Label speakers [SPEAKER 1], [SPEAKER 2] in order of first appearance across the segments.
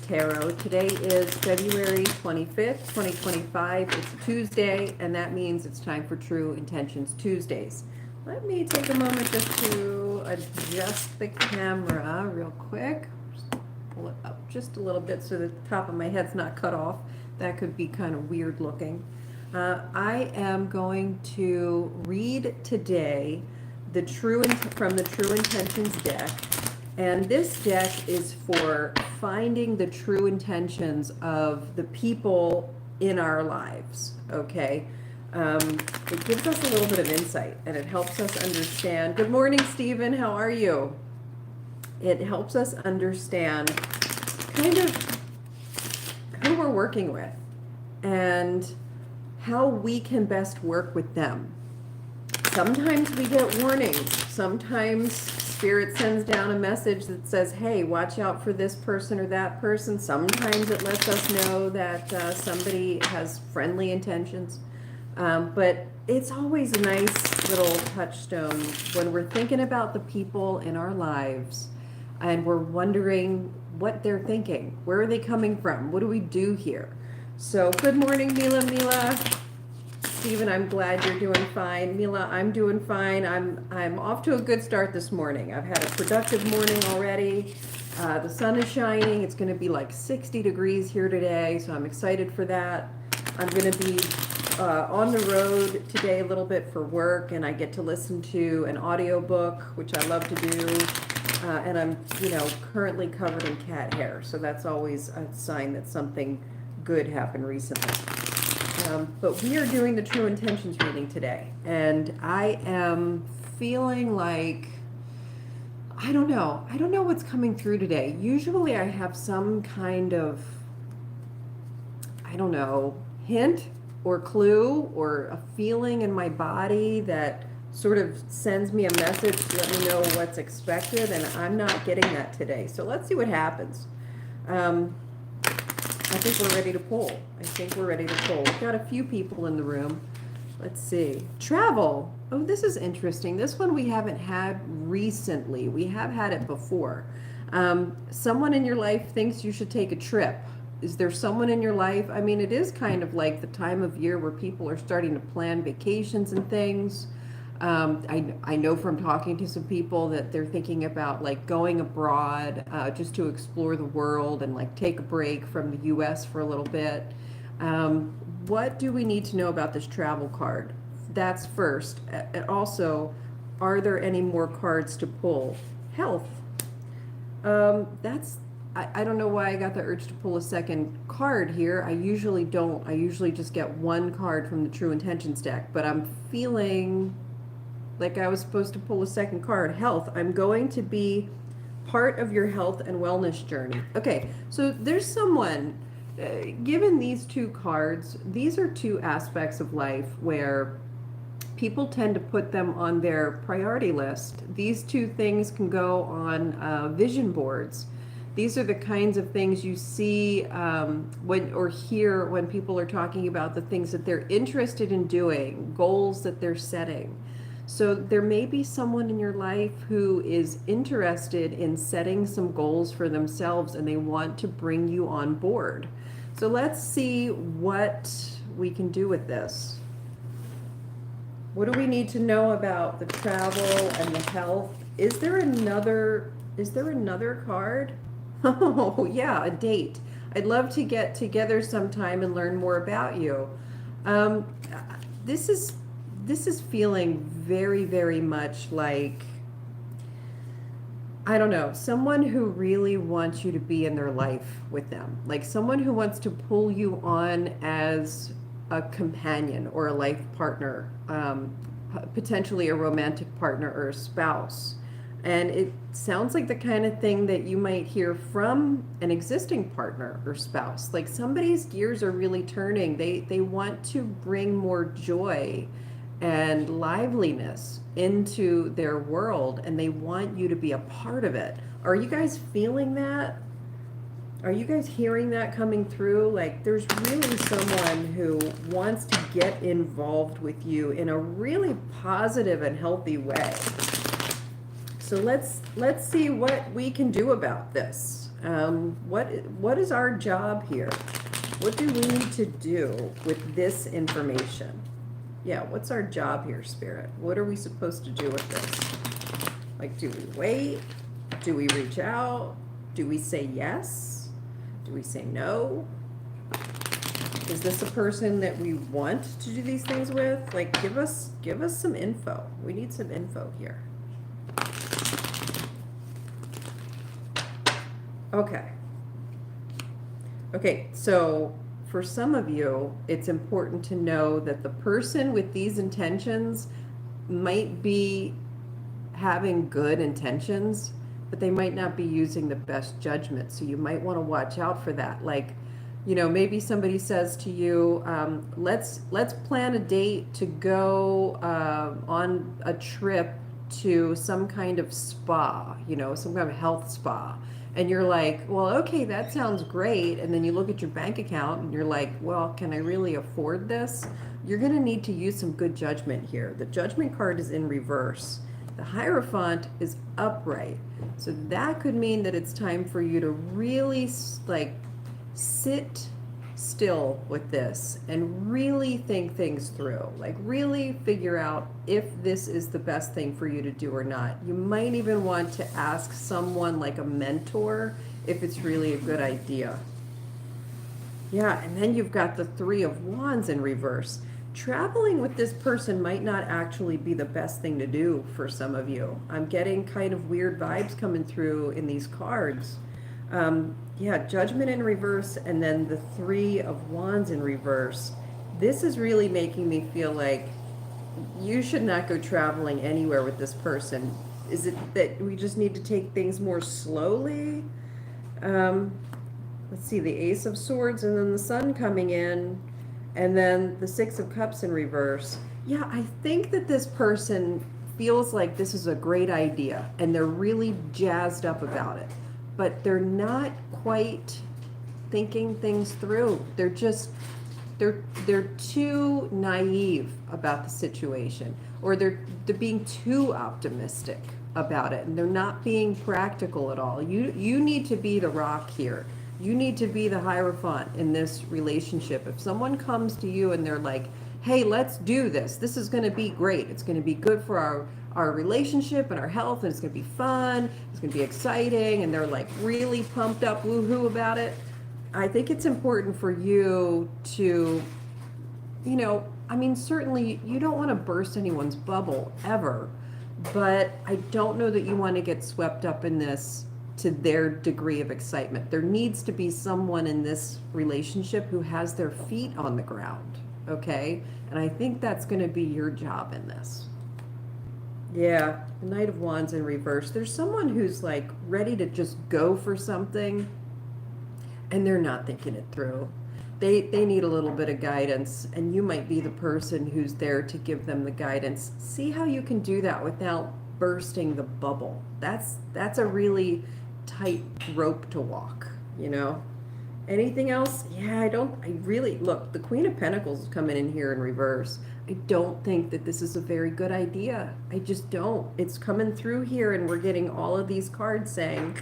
[SPEAKER 1] Tarot. Today is February 25th, 2025. It's a Tuesday, and that means it's time for True Intentions Tuesdays. Let me take a moment just to adjust the camera real quick. Just pull it up just a little bit so that the top of my head's not cut off. That could be kind of weird looking. I am going to read today from the True Intentions deck. And this deck is for finding the true intentions of the people in our lives, okay? It gives us a little bit of insight, and it helps us understand. Good morning, Stephen. How are you? It helps us understand kind of who we're working with and how we can best work with them. Sometimes we get warnings. Sometimes Spirit sends down a message that says, hey, watch out for this person or that person. Sometimes it lets us know that somebody has friendly intentions. But it's always a nice little touchstone when we're thinking about the people in our lives and we're wondering what they're thinking. Where are they coming from? What do we do here? So good morning, Mila. Stephen, I'm glad you're doing fine. Mila, I'm doing fine. I'm off to a good start this morning. I've had a productive morning already. The sun is shining. It's going to be like 60 degrees here today, so I'm excited for that. I'm going to be on the road today a little bit for work, and I get to listen to an audiobook, which I love to do. And I'm, currently covered in cat hair, so that's always a sign that something good happened recently. But we are doing the True Intentions reading today, and I am feeling like, I don't know what's coming through today. Usually I have some kind of, hint or clue or a feeling in my body that sort of sends me a message to let me know what's expected, and I'm not getting that today. So let's see what happens. I think we're ready to pull. We've got a few people in the room. Let's see. Travel. Oh, this is interesting. This one we haven't had recently. We have had it before. Someone in your life thinks you should take a trip. Is there someone in your life? I mean, it is kind of like the time of year where people are starting to plan vacations and things. I know from talking to some people that they're thinking about like going abroad just to explore the world and like take a break from the US for a little bit. What do we need to know about this travel card? That's first. And also, are there any more cards to pull? Health. I don't know why I got the urge to pull a second card here. I usually don't. I usually just get one card from the True Intentions deck, but I'm feeling like I was supposed to pull a second card. Health. I'm going to be part of your health and wellness journey. Okay, so there's someone, given these two cards, these are two aspects of life where people tend to put them on their priority list. These two things can go on vision boards. These are the kinds of things you see or hear when people are talking about the things that they're interested in doing, goals that they're setting. So there may be someone in your life who is interested in setting some goals for themselves and they want to bring you on board. So let's see what we can do with this. What do we need to know about the travel and the health? Is there another card? Oh, yeah, a date. I'd love to get together sometime and learn more about you. This is feeling very, very much like, I don't know, someone who really wants you to be in their life with them. Like someone who wants to pull you on as a companion or a life partner, potentially a romantic partner or a spouse. And it sounds like the kind of thing that you might hear from an existing partner or spouse. Like somebody's gears are really turning. They want to bring more joy and liveliness into their world, and they want you to be a part of it. Are you guys feeling that? Are you guys hearing that coming through? Like there's really someone who wants to get involved with you in a really positive and healthy way. So let's see what we can do about this. What is our job here? What do we need to do with this information? Yeah, what's our job here, Spirit? What are we supposed to do with this? Like, do we wait? Do we reach out? Do we say yes? Do we say no? Is this a person that we want to do these things with? Like, give us some info. We need some info here. Okay, so for some of you, it's important to know that the person with these intentions might be having good intentions, but they might not be using the best judgment. So you might want to watch out for that. Like, maybe somebody says to you, let's plan a date to go on a trip to some kind of spa, some kind of health spa. And you're like, well, okay, that sounds great. And then you look at your bank account and you're like, well, can I really afford this? You're going to need to use some good judgment here. The judgment card is in reverse. The Hierophant is upright. So that could mean that it's time for you to really sit still with this and really think things through. Like, really figure out if this is the best thing for you to do or not. You might even want to ask someone like a mentor if it's really a good idea. Yeah, and then you've got the Three of Wands in reverse. Traveling with this person might not actually be the best thing to do for some of you. I'm getting kind of weird vibes coming through in these cards. Yeah, Judgment in reverse, and then the Three of Wands in reverse. This is really making me feel like you should not go traveling anywhere with this person. Is it that we just need to take things more slowly? Let's see, the Ace of Swords, and then the Sun coming in, and then the Six of Cups in reverse. Yeah, I think that this person feels like this is a great idea, and they're really jazzed up about it. But they're not quite thinking things through. They're too naive about the situation, or they're being too optimistic about it, and they're not being practical at all. You need to be the rock here. You need to be the Hierophant in this relationship. If someone comes to you and they're like, hey, let's do this. This is going to be great. It's going to be good for our relationship and our health, and it's going to be fun. It's going to be exciting. And they're like really pumped up, woohoo about it. I think it's important for you to, certainly you don't want to burst anyone's bubble ever, but I don't know that you want to get swept up in this to their degree of excitement. There needs to be someone in this relationship who has their feet on the ground, okay? And I think that's going to be your job in this. Yeah, the Knight of Wands in reverse. There's someone who's like ready to just go for something, and they're not thinking it through. They need a little bit of guidance, and you might be the person who's there to give them the guidance. See how you can do that without bursting the bubble. That's a really tight rope to walk, Anything else? Yeah, look, the Queen of Pentacles is coming in here in reverse. I don't think that this is a very good idea. I just don't. It's coming through here, and we're getting all of these cards saying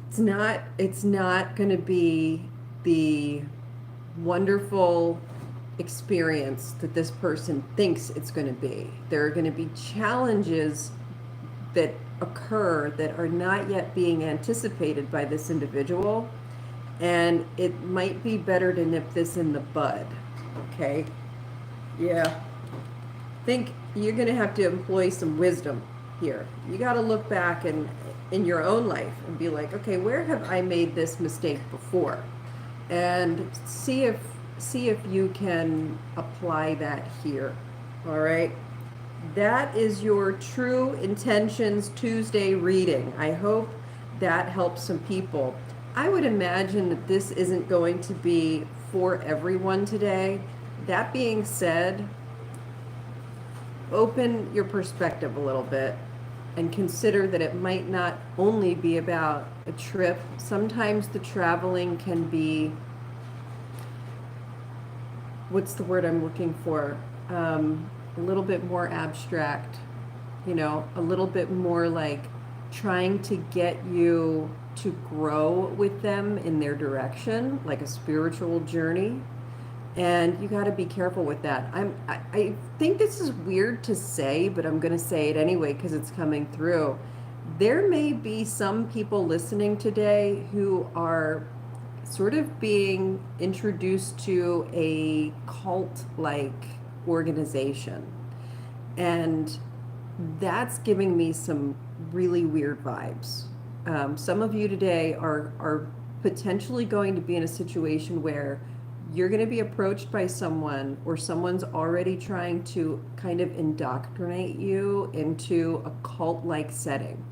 [SPEAKER 1] it's not going to be the wonderful experience that this person thinks it's going to be. There are going to be challenges that occur that are not yet being anticipated by this individual, and it might be better to nip this in the bud. Okay? Yeah. I think you're going to have to employ some wisdom here. You got to look back in your own life and be like, okay, where have I made this mistake before? And see if you can apply that here. All right? That is your True Intentions Tuesday reading. I hope that helps some people. I would imagine that this isn't going to be for everyone today. That being said, open your perspective a little bit and consider that it might not only be about a trip. Sometimes the traveling can be, what's the word I'm looking for? A little bit more abstract, a little bit more like trying to get you to grow with them in their direction, like a spiritual journey. And you got to be careful with that. I think this is weird to say, but I'm going to say it anyway because it's coming through. There may be some people listening today who are sort of being introduced to a cult-like organization. And that's giving me some really weird vibes. Some of you today are potentially going to be in a situation where you're going to be approached by someone, or someone's already trying to kind of indoctrinate you into a cult-like setting.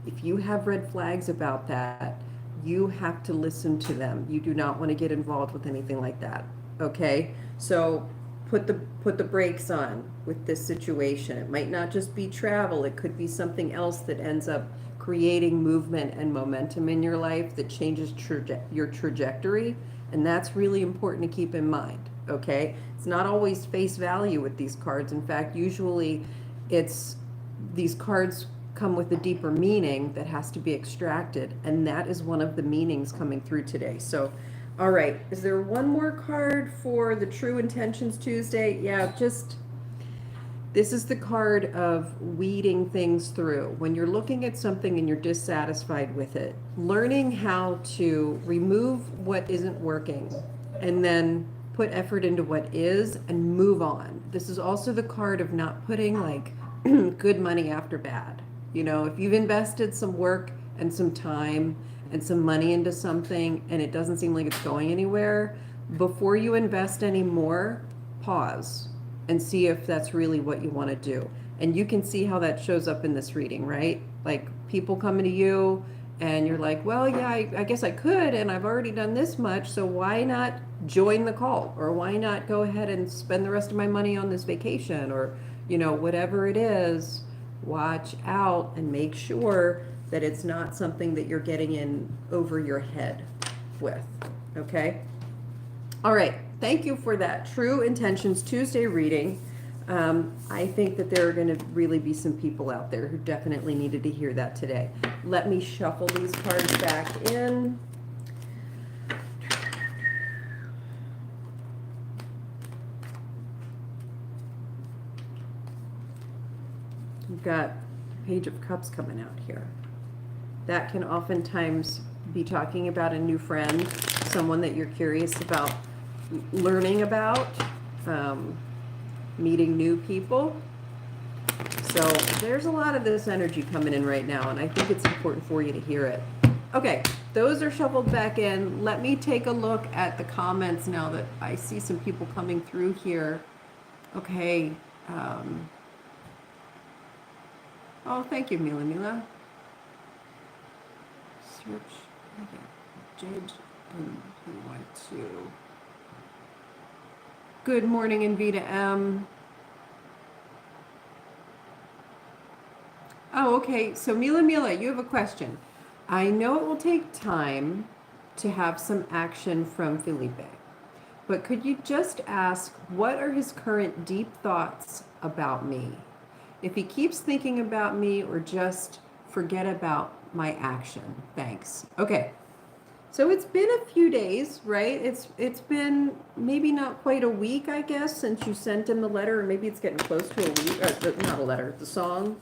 [SPEAKER 1] If you have red flags about that, you have to listen to them. You do not want to get involved with anything like that. Okay? So put the brakes on with this situation. It might not just be travel. It could be something else that ends up creating movement and momentum in your life that changes your trajectory. And that's really important to keep in mind, okay? It's not always face value with these cards. In fact, usually these cards come with a deeper meaning that has to be extracted, and that is one of the meanings coming through today. So, all right, is there one more card for the True Intentions Tuesday? Yeah, this is the card of weeding things through. When you're looking at something and you're dissatisfied with it, learning how to remove what isn't working and then put effort into what is and move on. This is also the card of not putting like good money after bad. You know, if you've invested some work and some time and some money into something and it doesn't seem like it's going anywhere, before you invest any more, pause and see if that's really what you want to do. And you can see how that shows up in this reading, right? Like people coming to you and you're like, well, yeah, I guess I could, and I've already done this much, so why not join the cult? Or why not go ahead and spend the rest of my money on this vacation? Or, you know, whatever it is, watch out and make sure that it's not something that you're getting in over your head with, okay? All right. Thank you for that True Intentions Tuesday reading. I think that there are going to really be some people out there who definitely needed to hear that today. Let me shuffle these cards back in. We've got Page of Cups coming out here. That can oftentimes be talking about a new friend, someone that you're curious about learning about, meeting new people. So there's a lot of this energy coming in right now, and I think it's important for you to hear it. Okay, those are shuffled back in. Let me take a look at the comments now that I see some people coming through here. Okay. Oh, thank you, Mila Mila. Search. Okay. Jade and you want to. Good morning, Invita M. Oh, okay. So Mila Mila, you have a question. I know it will take time to have some action from Felipe, but could you just ask what are his current deep thoughts about me? If he keeps thinking about me, or just forget about my action. Thanks. Okay. So it's been a few days, right? It's been maybe not quite a week, I guess, since you sent him the letter, or maybe it's getting close to a week. Not a letter, the song.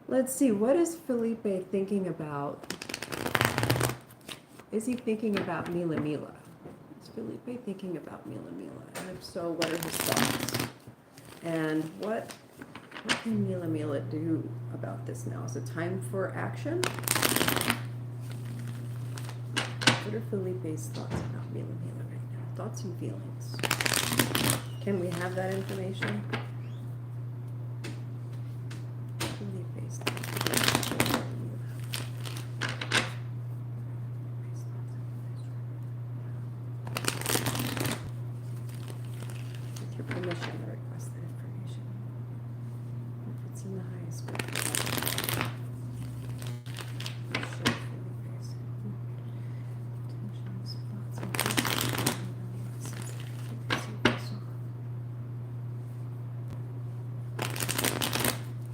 [SPEAKER 1] Let's see, what is Felipe thinking about? Is he thinking about Mila Mila? Is Felipe thinking about Mila Mila? And if so, what are his thoughts? And what can Mila Mila do about this now? Is it time for action? What are Felipe's thoughts about Mila Mila right now? Thoughts and feelings. Can we have that information? Felipe's thoughts about Mila Mila. With your permission, I request that information. If it's in the highest good.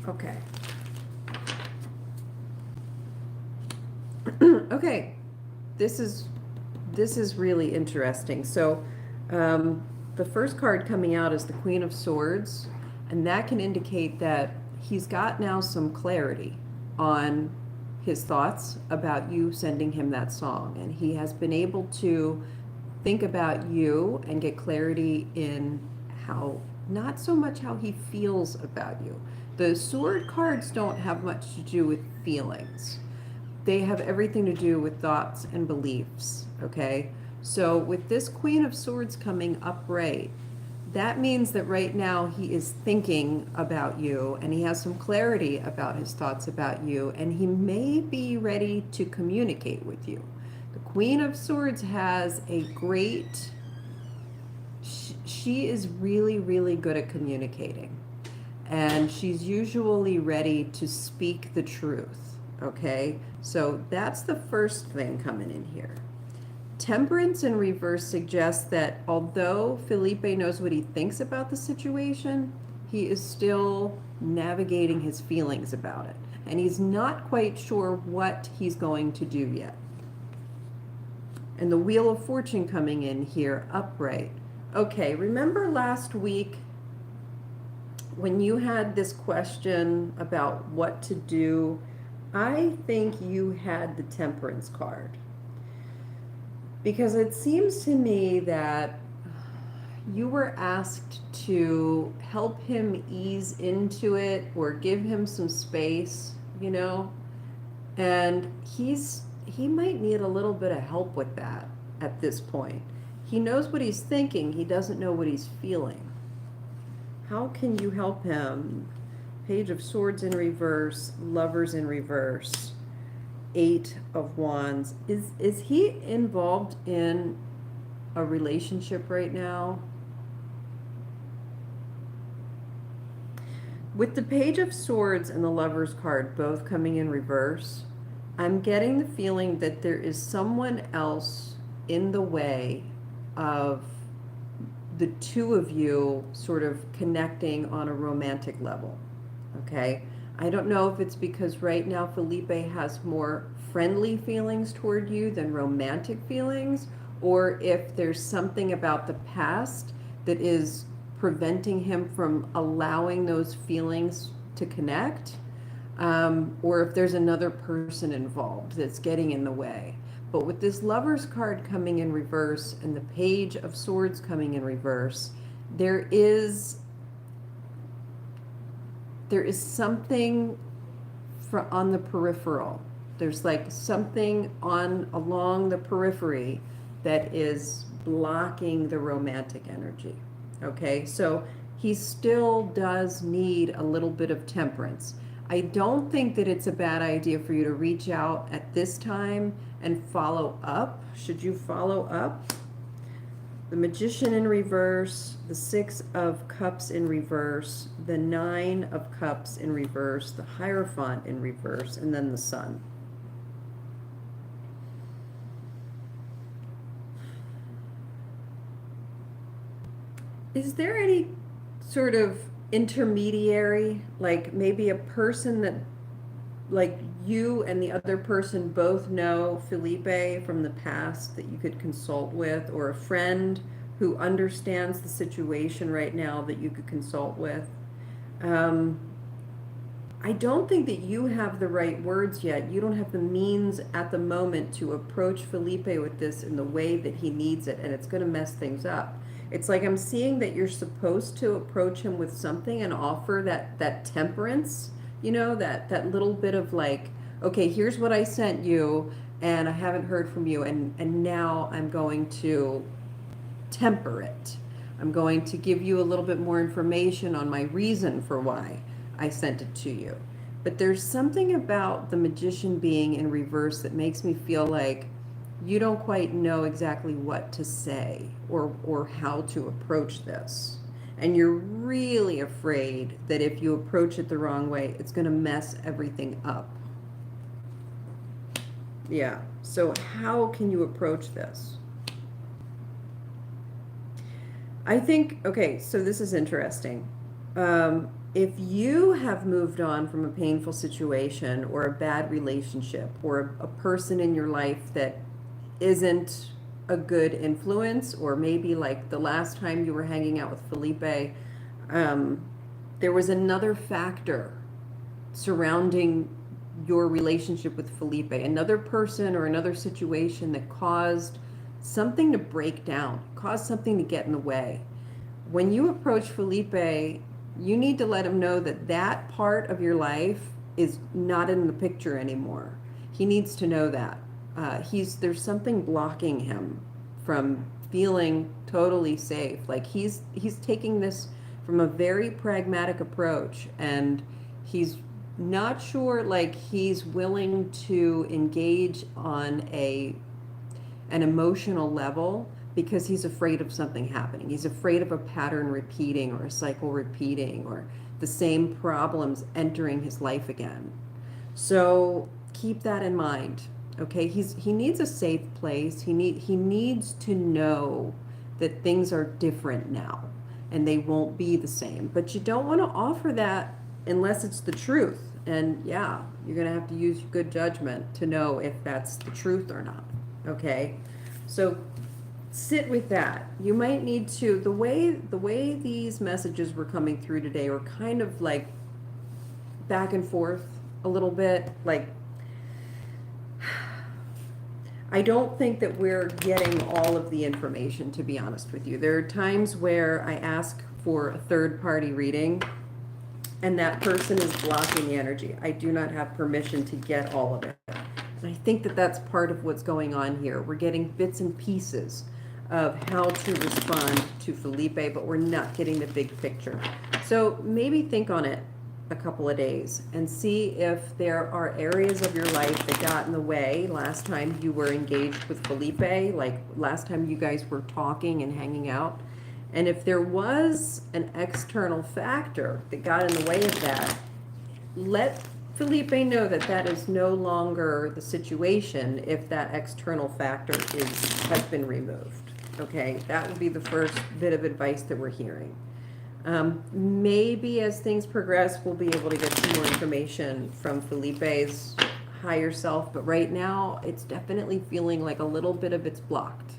[SPEAKER 1] Okay. Okay, this is really interesting. So, the first card coming out is the Queen of Swords, and that can indicate that he's got now some clarity on his thoughts about you sending him that song, and he has been able to think about you and get clarity in how, not so much how he feels about you. The sword cards don't have much to do with feelings. They have everything to do with thoughts and beliefs, okay? So with this Queen of Swords coming upright, that means that right now he is thinking about you and he has some clarity about his thoughts about you, and he may be ready to communicate with you. The Queen of Swords has a great, she is really, really good at communicating. And she's usually ready to speak the truth, okay? So that's the first thing coming in here. Temperance in reverse suggests that although Felipe knows what he thinks about the situation, he is still navigating his feelings about it. And he's not quite sure what he's going to do yet. And the Wheel of Fortune coming in here, upright. Okay, remember last week when you had this question about what to do? I think you had the Temperance card. Because it seems to me that you were asked to help him ease into it or give him some space, you know? And he might need a little bit of help with that at this point. He knows what he's thinking, he doesn't know what he's feeling. How can you help him? Page of Swords in reverse, Lovers in reverse, Eight of Wands. Is he involved in a relationship right now? With the Page of Swords and the Lovers card both coming in reverse, I'm getting the feeling that there is someone else in the way of the two of you sort of connecting on a romantic level, okay? I don't know if it's because right now Felipe has more friendly feelings toward you than romantic feelings, or if there's something about the past that is preventing him from allowing those feelings to connect, or if there's another person involved that's getting in the way. But with this Lover's card coming in reverse and the Page of Swords coming in reverse, there is something on the peripheral. There's like something along the periphery that is blocking the romantic energy. Okay, so he still does need a little bit of temperance. I don't think that it's a bad idea for you to reach out at this time and follow up. Should you follow up? The Magician in reverse, the Six of Cups in reverse, the Nine of Cups in reverse, the Hierophant in reverse, and then the Sun. Is there any sort of intermediary, like maybe a person that, like you and the other person both know Felipe from the past that you could consult with, or a friend who understands the situation right now that you could consult with? I don't think that you have the right words yet. You don't have the means at the moment to approach Felipe with this in the way that he needs it, and it's going to mess things up. It's like I'm seeing that you're supposed to approach him with something and offer that temperance, you know, that little bit of like, okay, here's what I sent you, and I haven't heard from you, and now I'm going to temper it. I'm going to give you a little bit more information on my reason for why I sent it to you. But there's something about the Magician being in reverse that makes me feel like you don't quite know exactly what to say or how to approach this. And you're really afraid that if you approach it the wrong way, it's going to mess everything up. Yeah, so how can you approach this? I think, okay, so this is interesting. if you have moved on from a painful situation or a bad relationship or a person in your life that isn't a good influence, or maybe like the last time you were hanging out with Felipe, um, there was another factor surrounding your relationship with Felipe, another person or another situation that caused something to break down, caused something to get in the way. When you approach Felipe, you need to let him know that that part of your life is not in the picture anymore. He needs to know that. There's something blocking him from feeling totally safe. Like he's taking this from a very pragmatic approach, and he's not sure like he's willing to engage on an emotional level because he's afraid of something happening. He's afraid of a pattern repeating or a cycle repeating or the same problems entering his life again. So keep that in mind. Okay, he needs a safe place. He needs to know that things are different now and they won't be the same. But you don't want to offer that unless it's the truth. And yeah, you're going to have to use good judgment to know if that's the truth or not. Okay? So sit with that. You might need to, the way these messages were coming through today were kind of like back and forth a little bit. Like, I don't think that we're getting all of the information, to be honest with you. There are times where I ask for a third party reading and that person is blocking the energy. I do not have permission to get all of it. And I think that that's part of what's going on here. We're getting bits and pieces of how to respond to Felipe, but we're not getting the big picture. So maybe think on it a couple of days and see if there are areas of your life that got in the way last time you were engaged with Felipe, like last time you guys were talking and hanging out. And if there was an external factor that got in the way of that, let Felipe know that that is no longer the situation if that external factor has been removed. Okay, that would be the first bit of advice that we're hearing. Maybe as things progress, we'll be able to get some more information from Felipe's higher self, but right now it's definitely feeling like a little bit of it's blocked,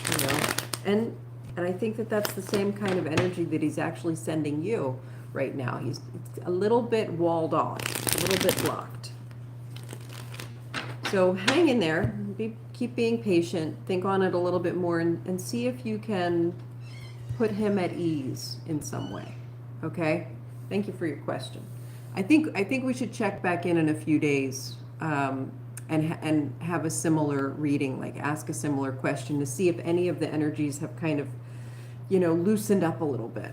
[SPEAKER 1] you know? And I think that that's the same kind of energy that he's actually sending you right now. It's a little bit walled off, a little bit blocked. So hang in there, keep being patient, think on it a little bit more, and see if you can put him at ease in some way. Okay? Thank you for your question. I think we should check back in a few days and have a similar reading, like ask a similar question to see if any of the energies have kind of, loosened up a little bit.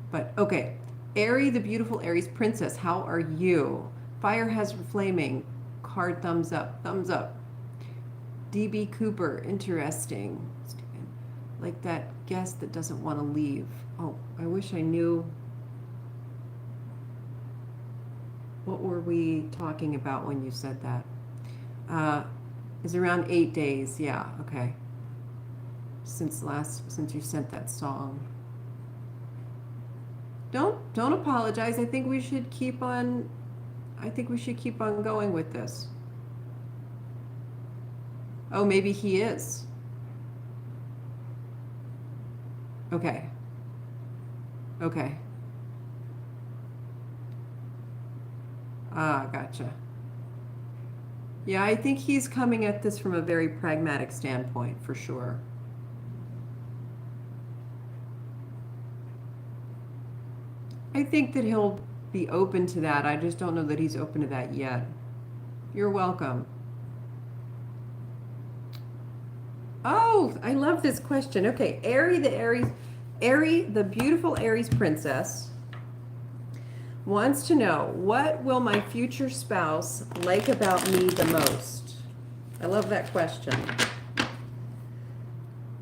[SPEAKER 1] But okay, Ari, the beautiful Aries princess, how are you? Fire has flaming. Card thumbs up. Thumbs up. DB Cooper, interesting. Like that guest that doesn't want to leave. Oh, I wish I knew. What were we talking about when you said that? It's around 8 days. Yeah, okay. Since you sent that song. Don't apologize. I think we should keep on going with this. Oh, maybe he is. Okay. Okay. Ah, gotcha. Yeah, I think he's coming at this from a very pragmatic standpoint, for sure. I think that he'll be open to that. I just don't know that he's open to that yet. You're welcome. Oh, I love this question. Okay, Ari, the beautiful Aries princess wants to know, what will my future spouse like about me the most? I love that question.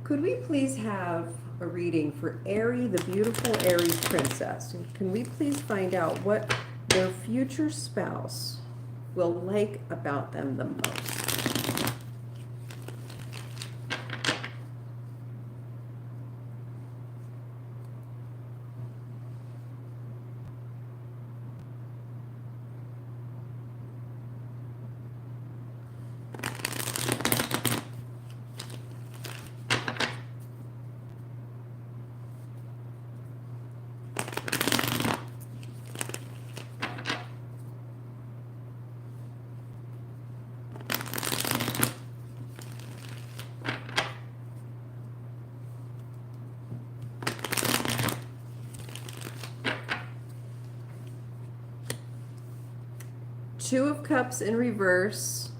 [SPEAKER 1] Could we please have a reading for Ari, the beautiful Aries princess? Can we please find out what their future spouse will like about them the most? Two of Cups in reverse,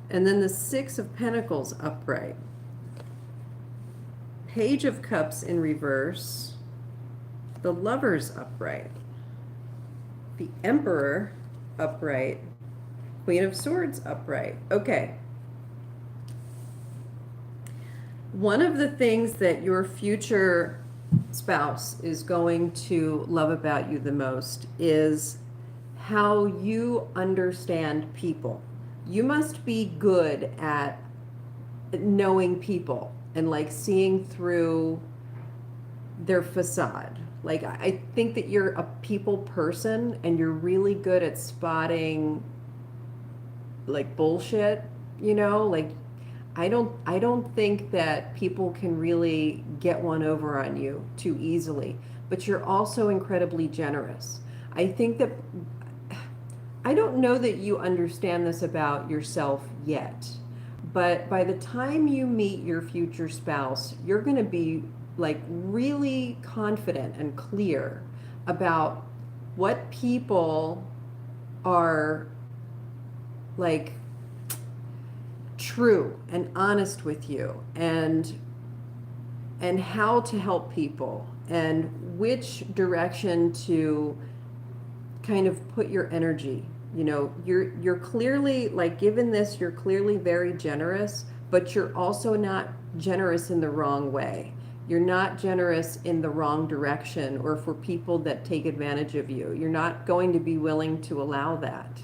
[SPEAKER 1] and then the Six of Pentacles upright. Page of Cups in reverse, the Lovers upright, the Emperor upright, Queen of Swords upright. Okay. One of the things that your future spouse is going to love about you the most is how you understand people. You must be good at knowing people and like seeing through their facade. Like, I think that you're a people person and you're really good at spotting like bullshit, you know, like I don't think that people can really get one over on you too easily, but you're also incredibly generous. I think that I don't know that you understand this about yourself yet, but by the time you meet your future spouse, you're going to be like really confident and clear about what people are like true and honest with you, and how to help people and which direction to kind of put your energy. You know, you're clearly like, given this, you're clearly very generous, but you're also not generous in the wrong way. You're not generous in the wrong direction or for people that take advantage of you. You're not going to be willing to allow that.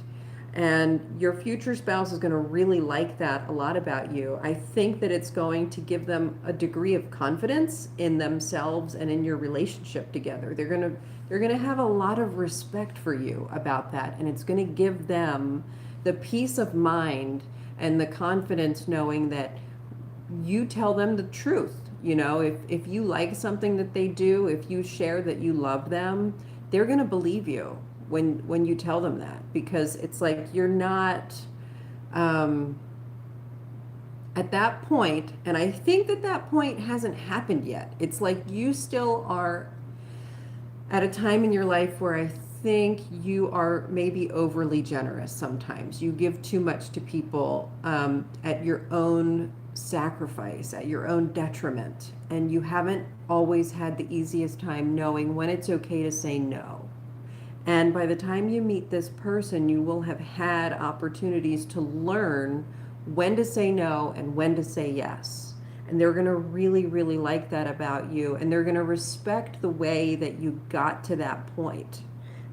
[SPEAKER 1] And your future spouse is going to really like that a lot about you. I think that it's going to give them a degree of confidence in themselves and in your relationship together. They're going to have a lot of respect for you about that, and it's going to give them the peace of mind and the confidence knowing that you tell them the truth. You know, if you like something that they do, if you share that you love them, they're going to believe you when you tell them that, because it's like you're not at that point, and I think that point hasn't happened yet. It's like you still are at a time in your life where I think you are maybe overly generous sometimes. You give too much to people at your own sacrifice, at your own detriment, and you haven't always had the easiest time knowing when it's okay to say no. And by the time you meet this person, you will have had opportunities to learn when to say no and when to say yes. And they're going to really, really like that about you. And they're going to respect the way that you got to that point.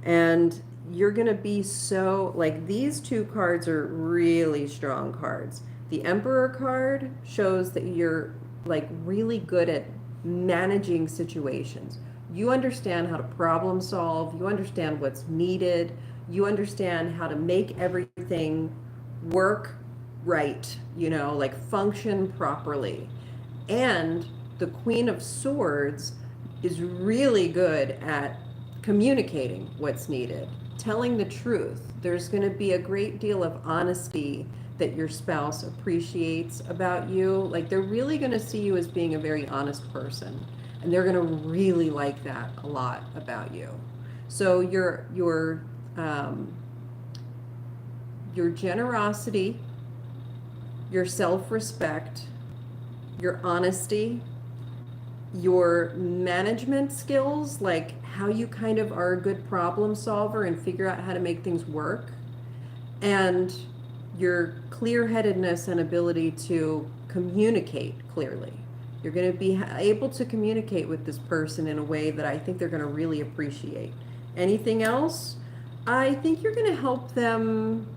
[SPEAKER 1] And you're going to be so, like, these two cards are really strong cards. The Emperor card shows that you're, like, really good at managing situations. You understand how to problem solve. You understand what's needed. You understand how to make everything work right, you know, like function properly. And the Queen of Swords is really good at communicating what's needed, telling the truth. There's going to be a great deal of honesty that your spouse appreciates about you. Like, they're really going to see you as being a very honest person. And they're going to really like that a lot about you. So your generosity, your self-respect, your honesty, your management skills, like how you kind of are a good problem solver and figure out how to make things work, and your clear-headedness and ability to communicate clearly. You're going to be able to communicate with this person in a way that I think they're going to really appreciate. Anything else? I think you're going to help them.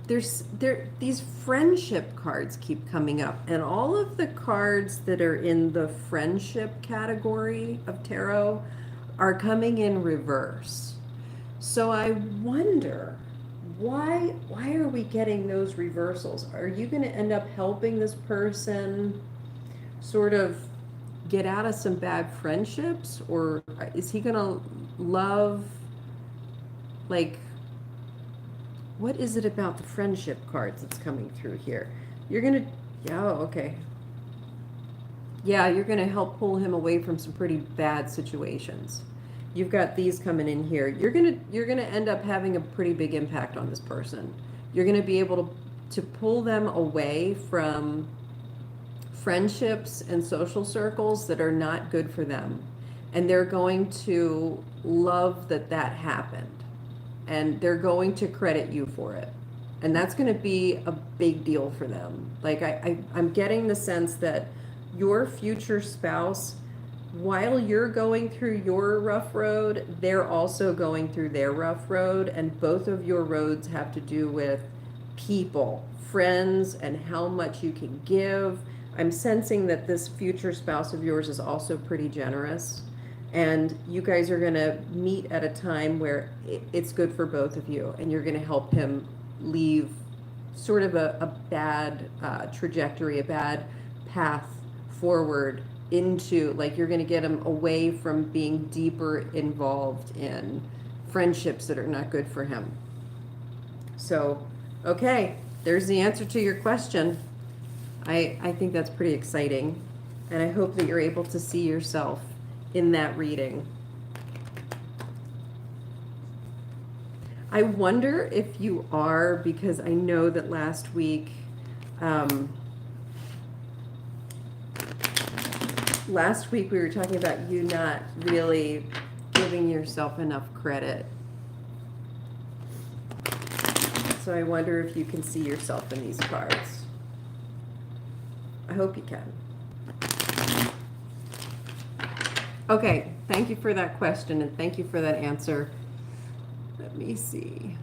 [SPEAKER 1] These friendship cards keep coming up, and all of the cards that are in the friendship category of tarot are coming in reverse. So I wonder, why are we getting those reversals? Are you going to end up helping this person sort of get out of some bad friendships, or is he going to love, like, what is it about the friendship cards that's coming through here? You're going to, yeah, okay. Yeah, you're going to help pull him away from some pretty bad situations. You've got these coming in here. You're gonna end up having a pretty big impact on this person. You're gonna be able to pull them away from friendships and social circles that are not good for them. And they're going to love that that happened. And they're going to credit you for it. And that's going to be a big deal for them. Like I'm getting the sense that your future spouse, while you're going through your rough road, they're also going through their rough road. And both of your roads have to do with people, friends, and how much you can give. I'm sensing that this future spouse of yours is also pretty generous. And you guys are going to meet at a time where it's good for both of you. And you're going to help him leave sort of a bad trajectory, a bad path forward into, like, you're going to get him away from being deeper involved in friendships that are not good for him. So, okay, there's the answer to your question. I think that's pretty exciting. And I hope that you're able to see yourself in that reading. I wonder if you are, because I know that last week we were talking about you not really giving yourself enough credit. So I wonder if you can see yourself in these cards. I hope you can. Okay, thank you for that question and thank you for that answer. Let me see.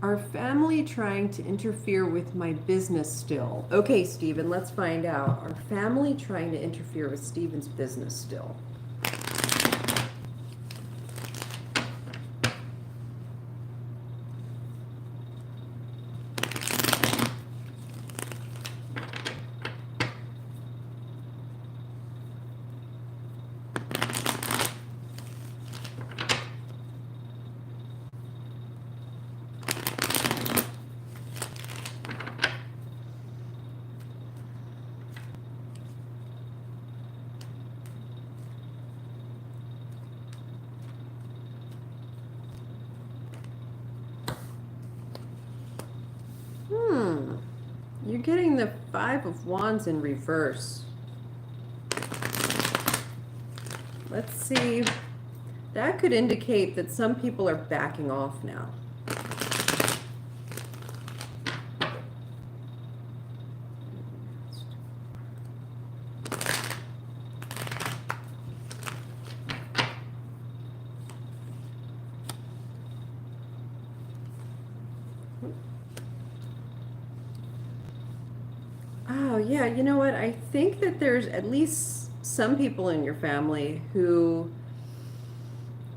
[SPEAKER 1] Are family trying to interfere with my business still? Okay, Stephen, let's find out. Are family trying to interfere with Stephen's business still? You're getting the Five of Wands in reverse. Let's see. That could indicate that some people are backing off now. Oh, yeah, you know what? I think that there's at least some people in your family who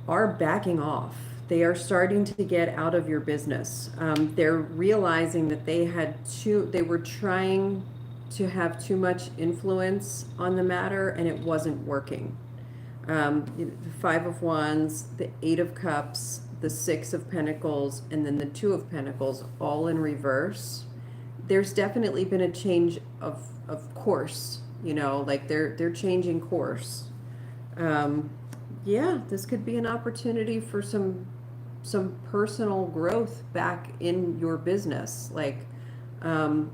[SPEAKER 1] are backing off. They are starting to get out of your business. They're realizing that they were trying to have too much influence on the matter and it wasn't working. The Five of Wands, the Eight of Cups, the Six of Pentacles, and then the Two of Pentacles, all in reverse. There's definitely been a change of course, you know, like they're changing course. Yeah, this could be an opportunity for some personal growth back in your business, like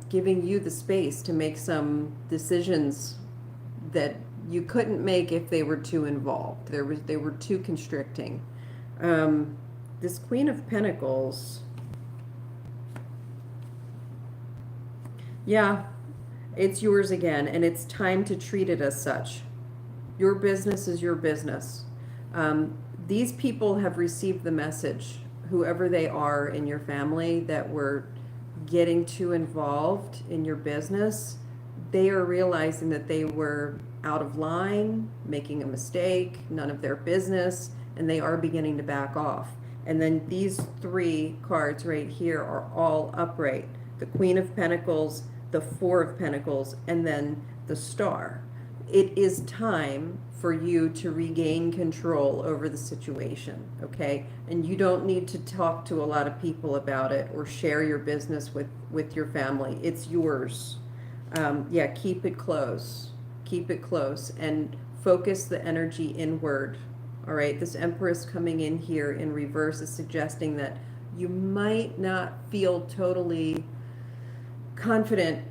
[SPEAKER 1] giving you the space to make some decisions that you couldn't make if they were too involved. They were too constricting. This Queen of Pentacles. Yeah, it's yours again, and it's time to treat it as such. Your business is your business. These people have received the message, whoever they are in your family that were getting too involved in your business. They are realizing that they were out of line, making a mistake, none of their business, and they are beginning to back off. And then these three cards right here are all upright. The Queen of Pentacles, the Four of Pentacles, and then the Star. It is time for you to regain control over the situation, okay? And you don't need to talk to a lot of people about it or share your business with your family. It's yours. Yeah, keep it close. Keep it close and focus the energy inward. All right, this Empress coming in here in reverse is suggesting that you might not feel totally confident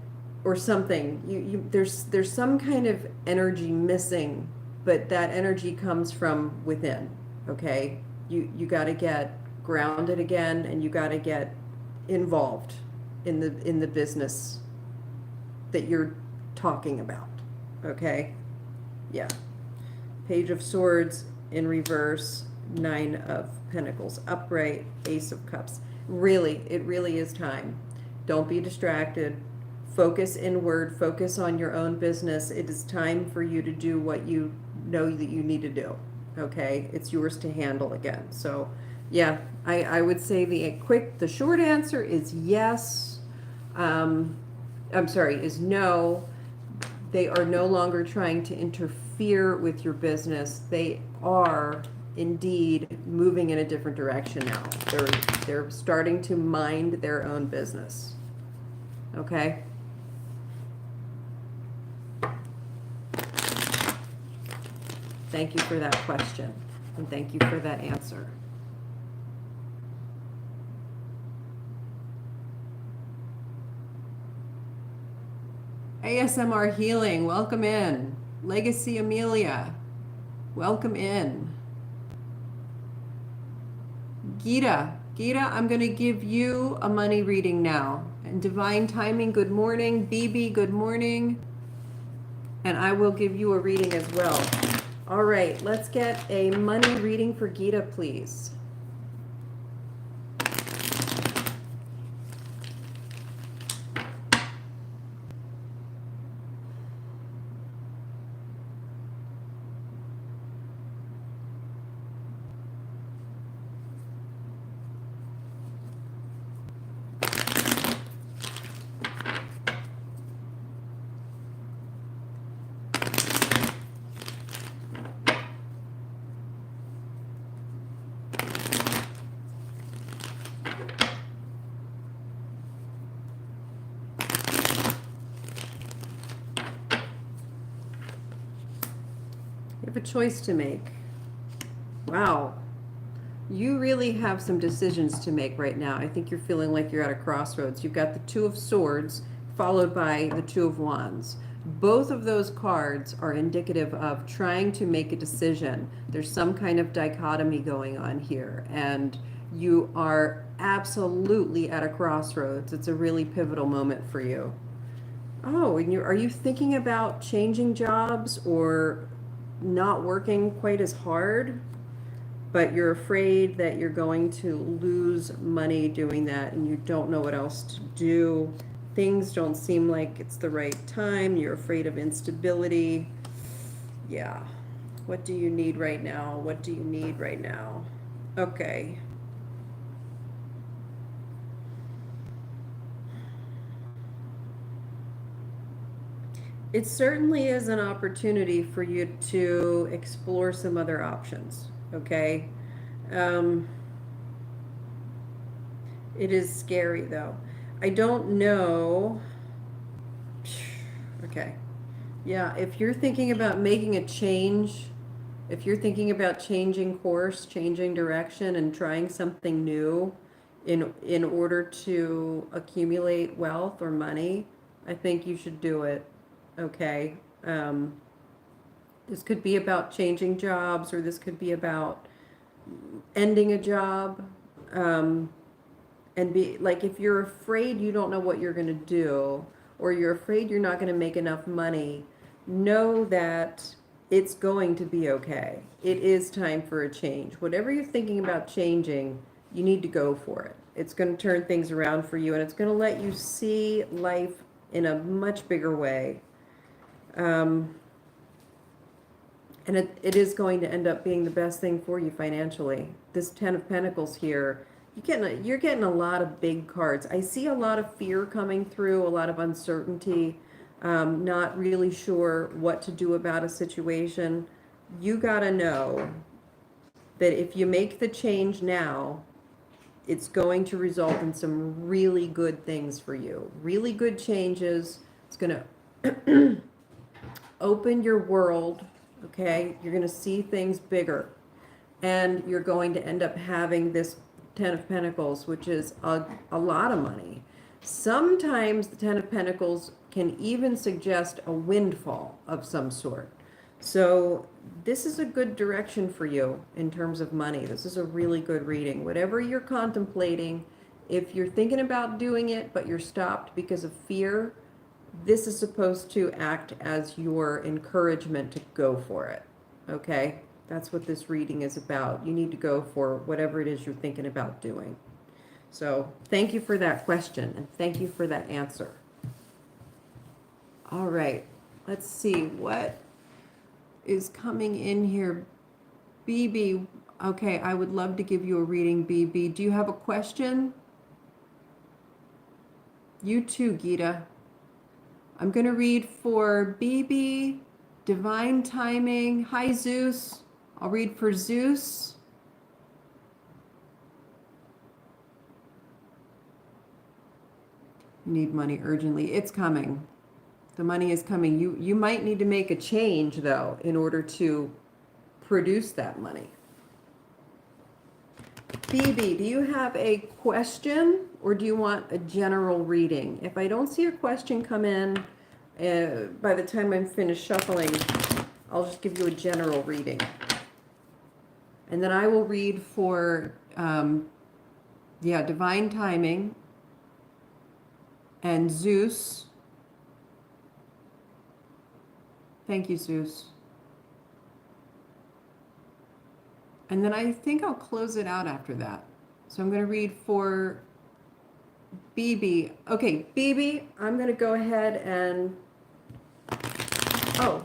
[SPEAKER 1] or something. There's some kind of energy missing, but that energy comes from within. Okay, you got to get grounded again, and you got to get involved in the business that you're talking about. Okay, yeah. Page of Swords in reverse, Nine of Pentacles upright, Ace of Cups. Really, it really is time. Don't be distracted. Focus inward. Focus on your own business. It is time for you to do what you know that you need to do. Okay? It's yours to handle again. So, yeah, I would say the short answer is yes. I'm sorry, is no. They are no longer trying to interfere with your business. They are indeed moving in a different direction now. They're starting to mind their own business. Okay? Thank you for that question, and thank you for that answer. ASMR Healing, welcome in. Legacy Amelia, welcome in. Gita, I'm going to give you a money reading now. And Divine Timing, good morning. BB, good morning. And I will give you a reading as well. All right, let's get a money reading for Gita, please. You have a choice to make. Wow. You really have some decisions to make right now. I think you're feeling like you're at a crossroads. You've got the Two of Swords followed by the Two of Wands. Both of those cards are indicative of trying to make a decision. There's some kind of dichotomy going on here, and you are absolutely at a crossroads. It's a really pivotal moment for you. Oh, and are you thinking about changing jobs or not working quite as hard? But you're afraid that you're going to lose money doing that, and you don't know what else to do. Things don't seem like it's the right time. You're afraid of instability. Yeah. What do you need right now? What do you need right now? Okay. It certainly is an opportunity for you to explore some other options. Okay. It is scary though. I don't know. Okay. Yeah, if you're thinking about making a change, if you're thinking about changing course, changing direction, and trying something new in order to accumulate wealth or money, I think you should do it. Okay. This could be about changing jobs, or this could be about ending a job. And be like, if you're afraid you don't know what you're going to do, or you're afraid you're not going to make enough money, know that it's going to be okay. It is time for a change. Whatever you're thinking about changing, you need to go for it. It's going to turn things around for you, and it's going to let you see life in a much bigger way. And it is going to end up being the best thing for you financially. This Ten of Pentacles here, you're getting a lot of big cards. I see a lot of fear coming through, a lot of uncertainty, not really sure what to do about a situation. You got to know that if you make the change now, it's going to result in some really good things for you. Really good changes. It's going to open your world. Okay, you're going to see things bigger. and you're going to end up having this Ten of Pentacles, which is a lot of money. Sometimes the Ten of Pentacles can even suggest a windfall of some sort. So this is a good direction for you in terms of money. This is a really good reading. Whatever you're contemplating, if you're thinking about doing it, but you're stopped because of fear, this is supposed to act as your encouragement to go for it. Okay? That's what this reading is about. You need to go for whatever it is you're thinking about doing. So thank you for that question, and thank you for that answer. All right, let's see what is coming in here. BB, okay, I would love to give you a reading, BB. Do you have a question? You too, Gita. I'm going to read for BB, Divine Timing. Hi, Zeus. I'll read for Zeus. You need money urgently. It's coming. The money is coming. You might need to make a change, though, in order to produce that money. BB, do you have a question or do you want a general reading? If I don't see a question come in, by the time I'm finished shuffling, I'll just give you a general reading. And then I will read for, Divine Timing and Zeus. Thank you, Zeus. And then I think I'll close it out after that. So I'm going to read for BB. Okay, BB, I'm going to go ahead and... Oh,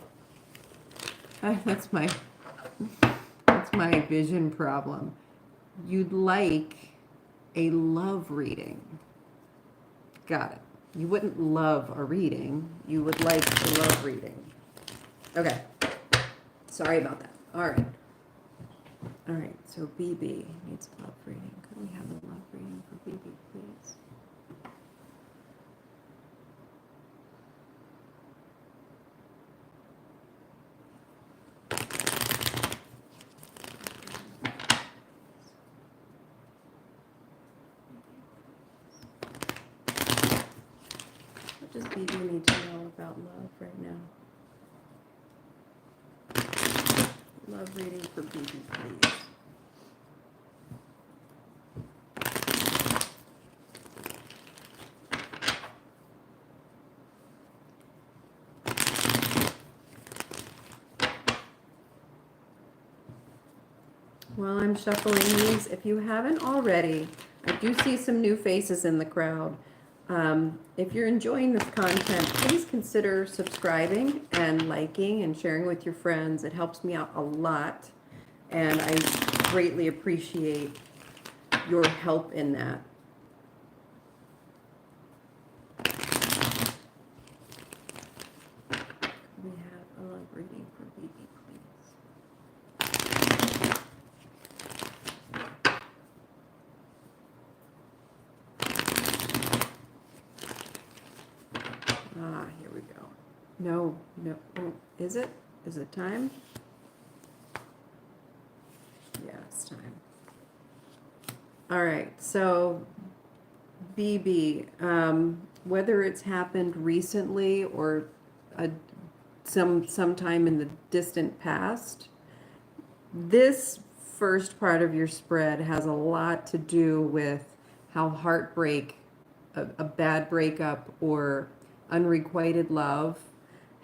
[SPEAKER 1] that's my vision problem. You'd like a love reading. Got it. You wouldn't love a reading. You would like a love reading. Okay. Sorry about that. All right. All right. So BB needs a love reading. Could we have a love reading for BB, please? What does BB need to know about love right now? Love reading for BB, please. While I'm shuffling these, if you haven't already, I do see some new faces in the crowd. If you're enjoying this content, please consider subscribing and liking and sharing with your friends. It helps me out a lot, and I greatly appreciate your help in that. We have a love reading for BB, please. Here we go. No. Oh, is it? Is it time? Yeah, it's time. All right, so BB, whether it's happened recently or sometime in the distant past, this first part of your spread has a lot to do with how heartbreak, a bad breakup, or unrequited love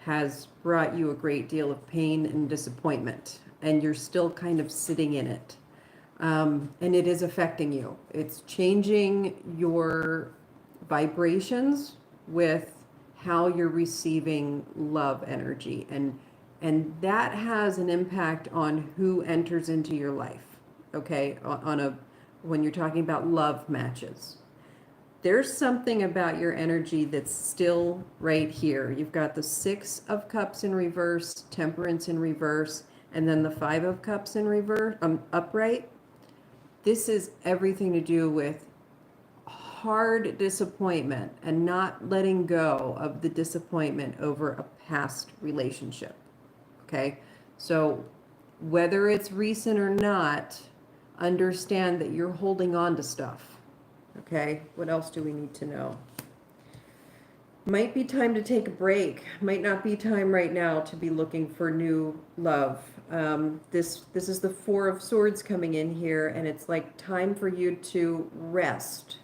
[SPEAKER 1] has brought you a great deal of pain and disappointment, and you're still kind of sitting in it. And it is affecting you. It's changing your vibrations with how you're receiving love energy, and that has an impact on who enters into your life. Okay, when you're talking about love matches. There's something about your energy that's still right here. You've got the Six of Cups in reverse, Temperance in reverse, and then the Five of Cups in reverse, upright. This is everything to do with hard disappointment and not letting go of the disappointment over a past relationship. Okay? So Whether it's recent or not, understand that you're holding on to stuff. Okay, what else do we need to know? Might be time to take a break. Might not be time right now to be looking for new love. This is the Four of Swords coming in here, and it's like time for you to rest.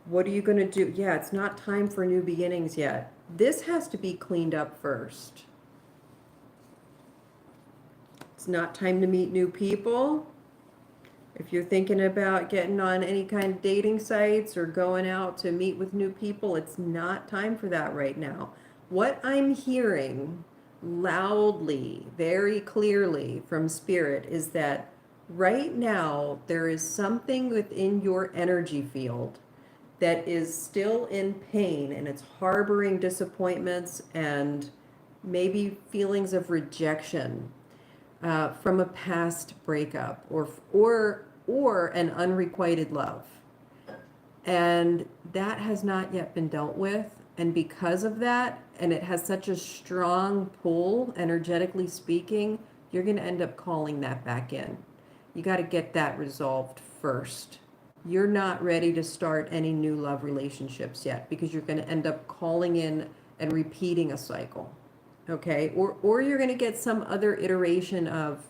[SPEAKER 1] What are you going to do? Yeah, it's not time for new beginnings yet. This has to be cleaned up first. It's not time to meet new people. If you're thinking about getting on any kind of dating sites or going out to meet with new people, it's not time for that right now. What I'm hearing loudly, very clearly from Spirit is that right now there is something within your energy field that is still in pain, and it's harboring disappointments and maybe feelings of rejection from a past breakup or an unrequited love. And that has not yet been dealt with. And because of that, and it has such a strong pull, energetically speaking, you're going to end up calling that back in. You got to get that resolved first. You're not ready to start any new love relationships yet, because you're going to end up calling in and repeating a cycle. Okay? Or you're going to get some other iteration of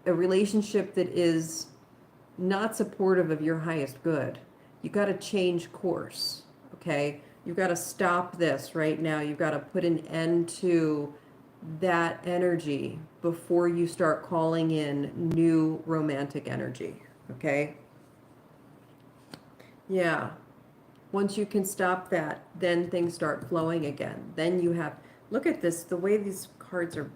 [SPEAKER 1] a relationship that is not supportive of your highest good. You got to change course. Okay? You've got to stop this right now. You've got to put an end to that energy before you start calling in new romantic energy. Okay? Yeah. Once you can stop that, then things start flowing again. Then you have, look at this, the way these cards are,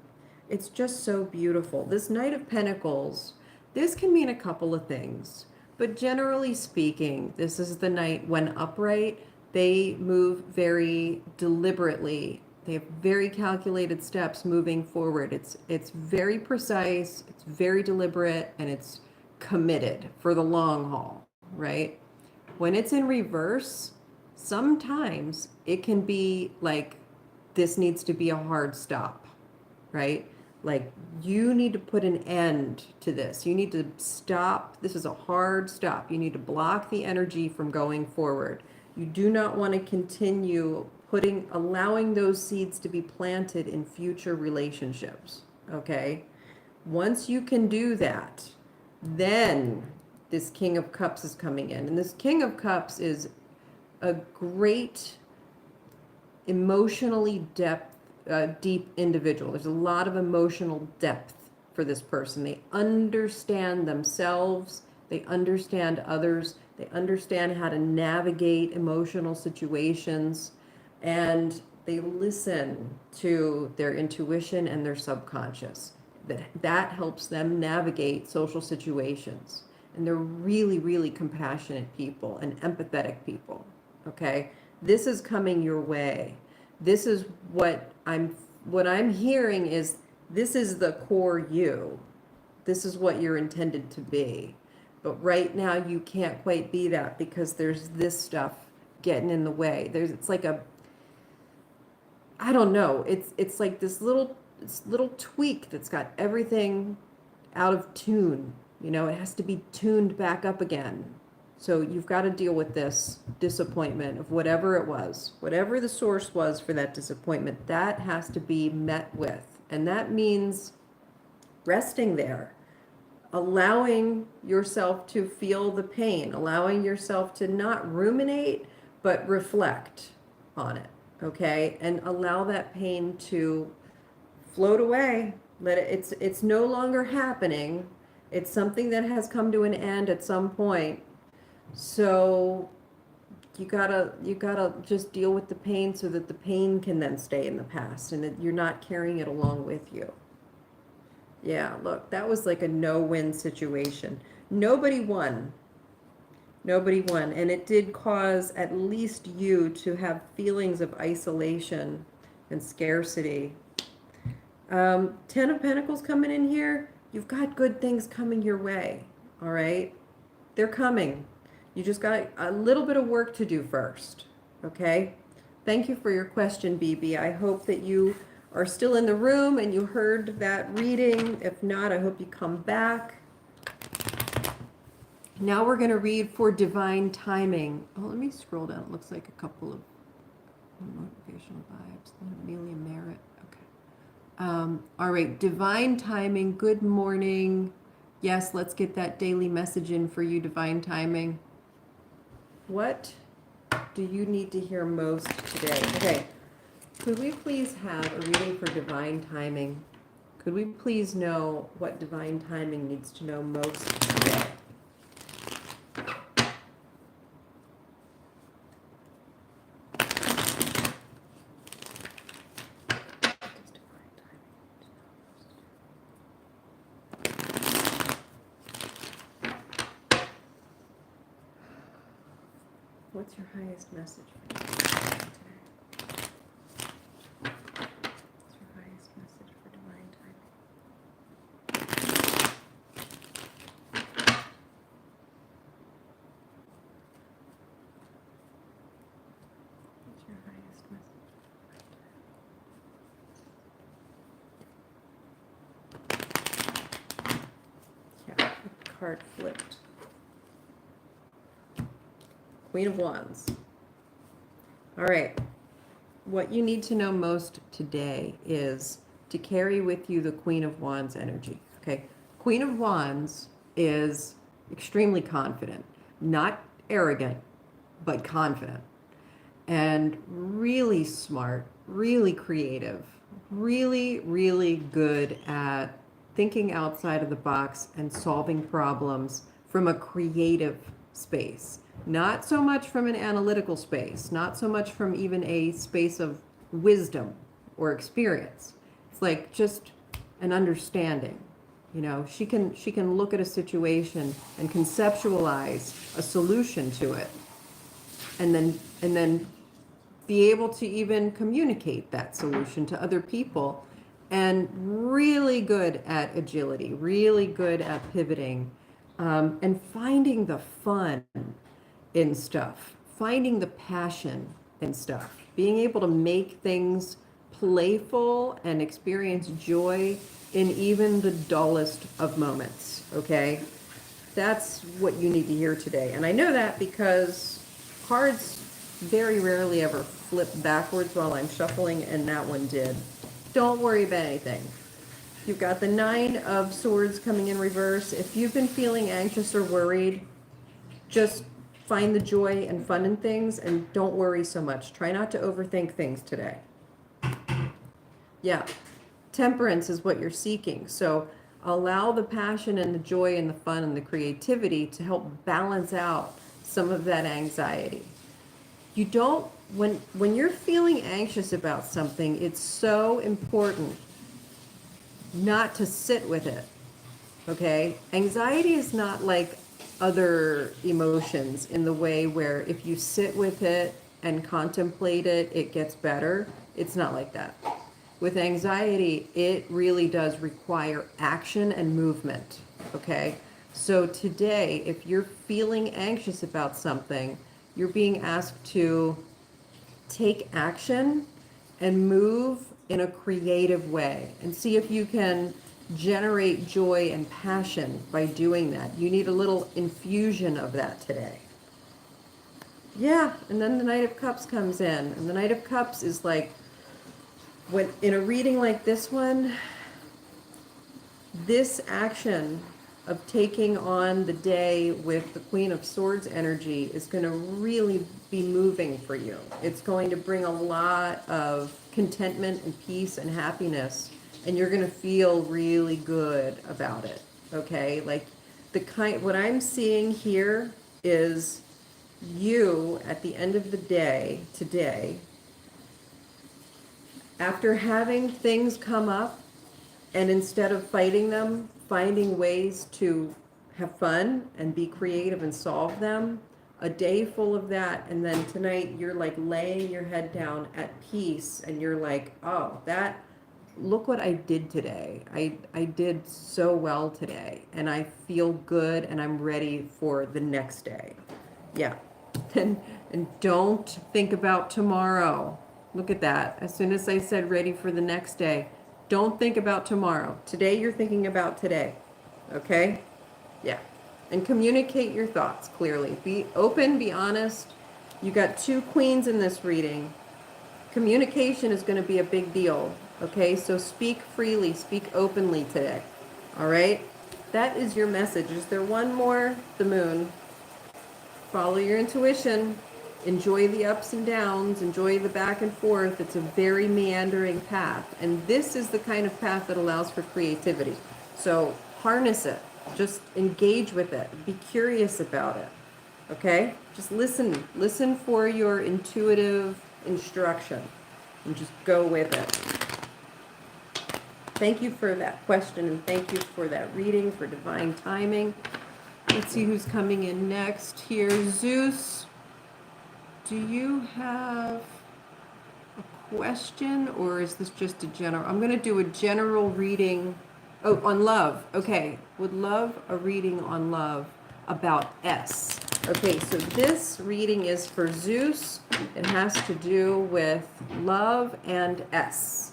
[SPEAKER 1] it's just so beautiful. This Knight of Pentacles, this can mean a couple of things. But generally speaking, this is the Knight when upright. They move very deliberately. They have very calculated steps moving forward. It's very precise, it's very deliberate, and it's committed for the long haul, right? When it's in reverse, sometimes it can be like, this needs to be a hard stop, right? Like, you need to put an end to this. You need to stop. This is a hard stop. You need to block the energy from going forward. You do not want to continue allowing those seeds to be planted in future relationships, okay? Once you can do that, then this King of Cups is coming in. And this King of Cups is a great emotionally deep individual. There's a lot of emotional depth for this person. They understand themselves. They understand others. They understand how to navigate emotional situations. And they listen to their intuition and their subconscious. That helps them navigate social situations. And they're really, really compassionate people and empathetic people. Okay? This is coming your way. This is what I'm hearing is, this is the core you. This is what you're intended to be. But right now you can't quite be that, because there's this stuff getting in the way. It's like I don't know. It's like this little tweak that's got everything out of tune. You know, it has to be tuned back up again. So you've got to deal with this disappointment of whatever it was, whatever the source was for that disappointment. That has to be met with. And that means resting there, allowing yourself to feel the pain, allowing yourself to not ruminate, but reflect on it. Okay? And allow that pain to float away. It's no longer happening. It's something that has come to an end at some point. So you gotta just deal with the pain, so that the pain can then stay in the past and that you're not carrying it along with you. Yeah, look, that was like a no-win situation. Nobody won. Nobody won. And it did cause at least you to have feelings of isolation and scarcity. 10 of Pentacles coming in here. You've got good things coming your way. All right? They're coming. You just got a little bit of work to do first. Okay? Thank you for your question, BB. I hope that you are still in the room and you heard that reading. If not, I hope you come back. Now we're going to read for divine timing. Oh, let me scroll down. It looks like a couple of motivational vibes. Amelia Merritt. Okay. All right. Divine timing. Good morning. Yes, let's get that daily message in for you, divine timing. What do you need to hear most today? Okay. Could we please have a reading for divine timing? Could we please know what divine timing needs to know most today? What's your highest message for today? What's your highest message for divine timing? What's your highest message? Yeah, the card flipped. Queen of Wands. All right. What you need to know most today is to carry with you the Queen of Wands energy. Okay. Queen of Wands is extremely confident, not arrogant, but confident, and really smart, really creative, really, really good at thinking outside of the box and solving problems from a creative space. Not so much from an analytical space, not so much from even a space of wisdom or experience. It's like just an understanding. You know, she can look at a situation and conceptualize a solution to it, and then be able to even communicate that solution to other people, and really good at agility, really good at pivoting, and finding the fun in stuff, finding the passion in stuff, being able to make things playful and experience joy in even the dullest of moments, okay? That's what you need to hear today. And I know that because cards very rarely ever flip backwards while I'm shuffling, and that one did. Don't worry about anything. You've got the Nine of Swords coming in reverse. If you've been feeling anxious or worried, just find the joy and fun in things and don't worry so much. Try not to overthink things today. Yeah, temperance is what you're seeking. So allow the passion and the joy and the fun and the creativity to help balance out some of that anxiety. You don't, when you're feeling anxious about something, it's so important not to sit with it, okay? Anxiety is not like other emotions in the way where if you sit with it and contemplate it, it gets better. It's not like that. With anxiety, it really does require action and movement, okay? So today, if you're feeling anxious about something, you're being asked to take action and move in a creative way and see if you can generate joy and passion by doing that. You need a little infusion of that today. Yeah, and then the Knight of Cups comes in, and the Knight of Cups is like, when in a reading like this one, this action of taking on the day with the Queen of Swords energy is going to really be moving for you. It's going to bring a lot of contentment and peace and happiness, and you're going to feel really good about it. Okay? Like what I'm seeing here is you at the end of the day today, after having things come up, and instead of fighting them, finding ways to have fun and be creative and solve them, a day full of that, and then tonight you're like laying your head down at peace, and you're like, oh, look what I did today. I did so well today, and I feel good, and I'm ready for the next day. Yeah. And don't think about tomorrow. Look at that. As soon as I said ready for the next day, don't think about tomorrow. Today you're thinking about today. Okay? Yeah. And communicate your thoughts clearly. Be open, be honest. You got two queens in this reading. Communication is going to be a big deal. Okay? So speak freely, speak openly today. All right? That is your message. Is there one more? The moon. Follow your intuition. Enjoy the ups and downs. Enjoy the back and forth. It's a very meandering path. And this is the kind of path that allows for creativity. So harness it. Just engage with it. Be curious about it. Okay? Just listen. Listen for your intuitive instruction. And just go with it. Thank you for that question. And thank you for that reading, for divine timing. Let's see who's coming in next here. Zeus, do you have a question, or is this just a general? I'm going to do a general reading. Oh, on love. Okay. Would love a reading on love about S. Okay, so this reading is for Zeus. It has to do with love and S.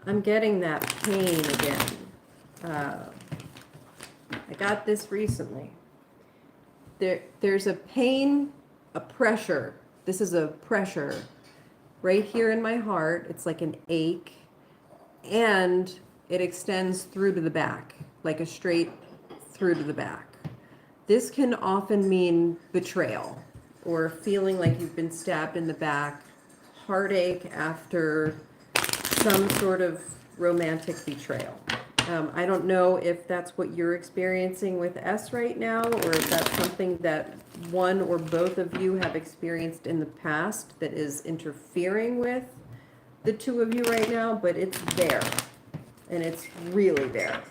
[SPEAKER 1] I'm getting that pain again. I got this recently. There's a pain, a pressure. This is a pressure right here in my heart. It's like an ache, and it extends through to the back, like a straight through to the back. This can often mean betrayal or feeling like you've been stabbed in the back, heartache after some sort of romantic betrayal. I don't know if that's what you're experiencing with S right now, or if that's something that one or both of you have experienced in the past that is interfering with the two of you right now, but it's there, and it's really there.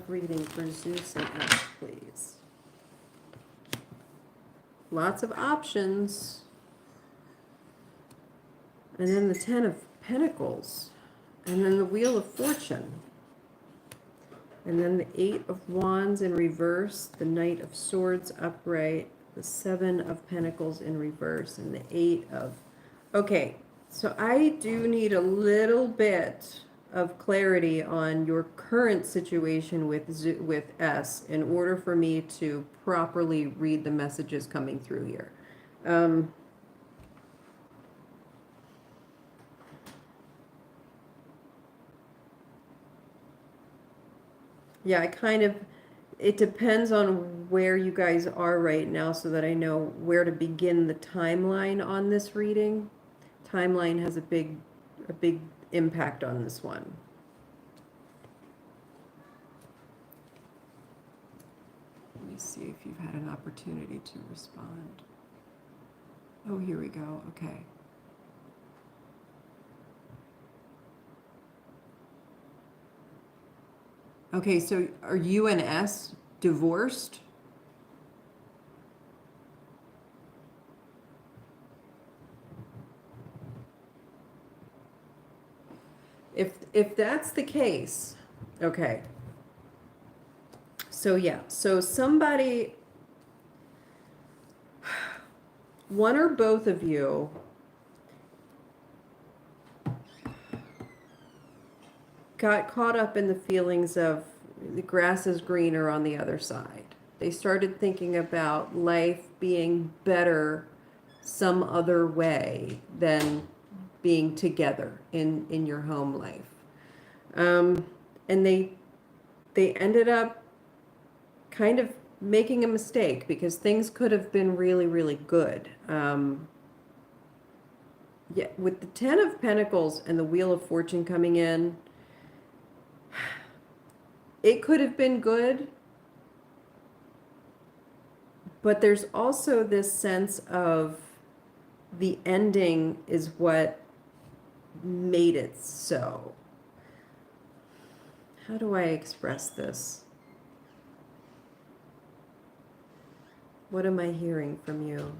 [SPEAKER 1] Reading for Zeus and S, please. Lots of options. And then the Ten of Pentacles. And then the Wheel of Fortune. And then the Eight of Wands in reverse. The Knight of Swords upright. The Seven of Pentacles in reverse. And the Eight of... Okay, so I do need a little bit of clarity on your current situation with S in order for me to properly read the messages coming through here. Yeah, it depends on where you guys are right now so that I know where to begin the timeline on this reading. Timeline has a big impact on this one. Let me see if you've had an opportunity to respond. Oh, here we go. Okay. Okay, so are you and S divorced? If that's the case, okay. So yeah, so somebody, one or both of you got caught up in the feelings of the grass is greener on the other side. They started thinking about life being better some other way than being together in your home life. And they ended up kind of making a mistake because things could have been really, really good. Yeah, with the Ten of Pentacles and the Wheel of Fortune coming in, It could have been good, but there's also this sense of the ending is what made it so. How do I express this? What am I hearing from you?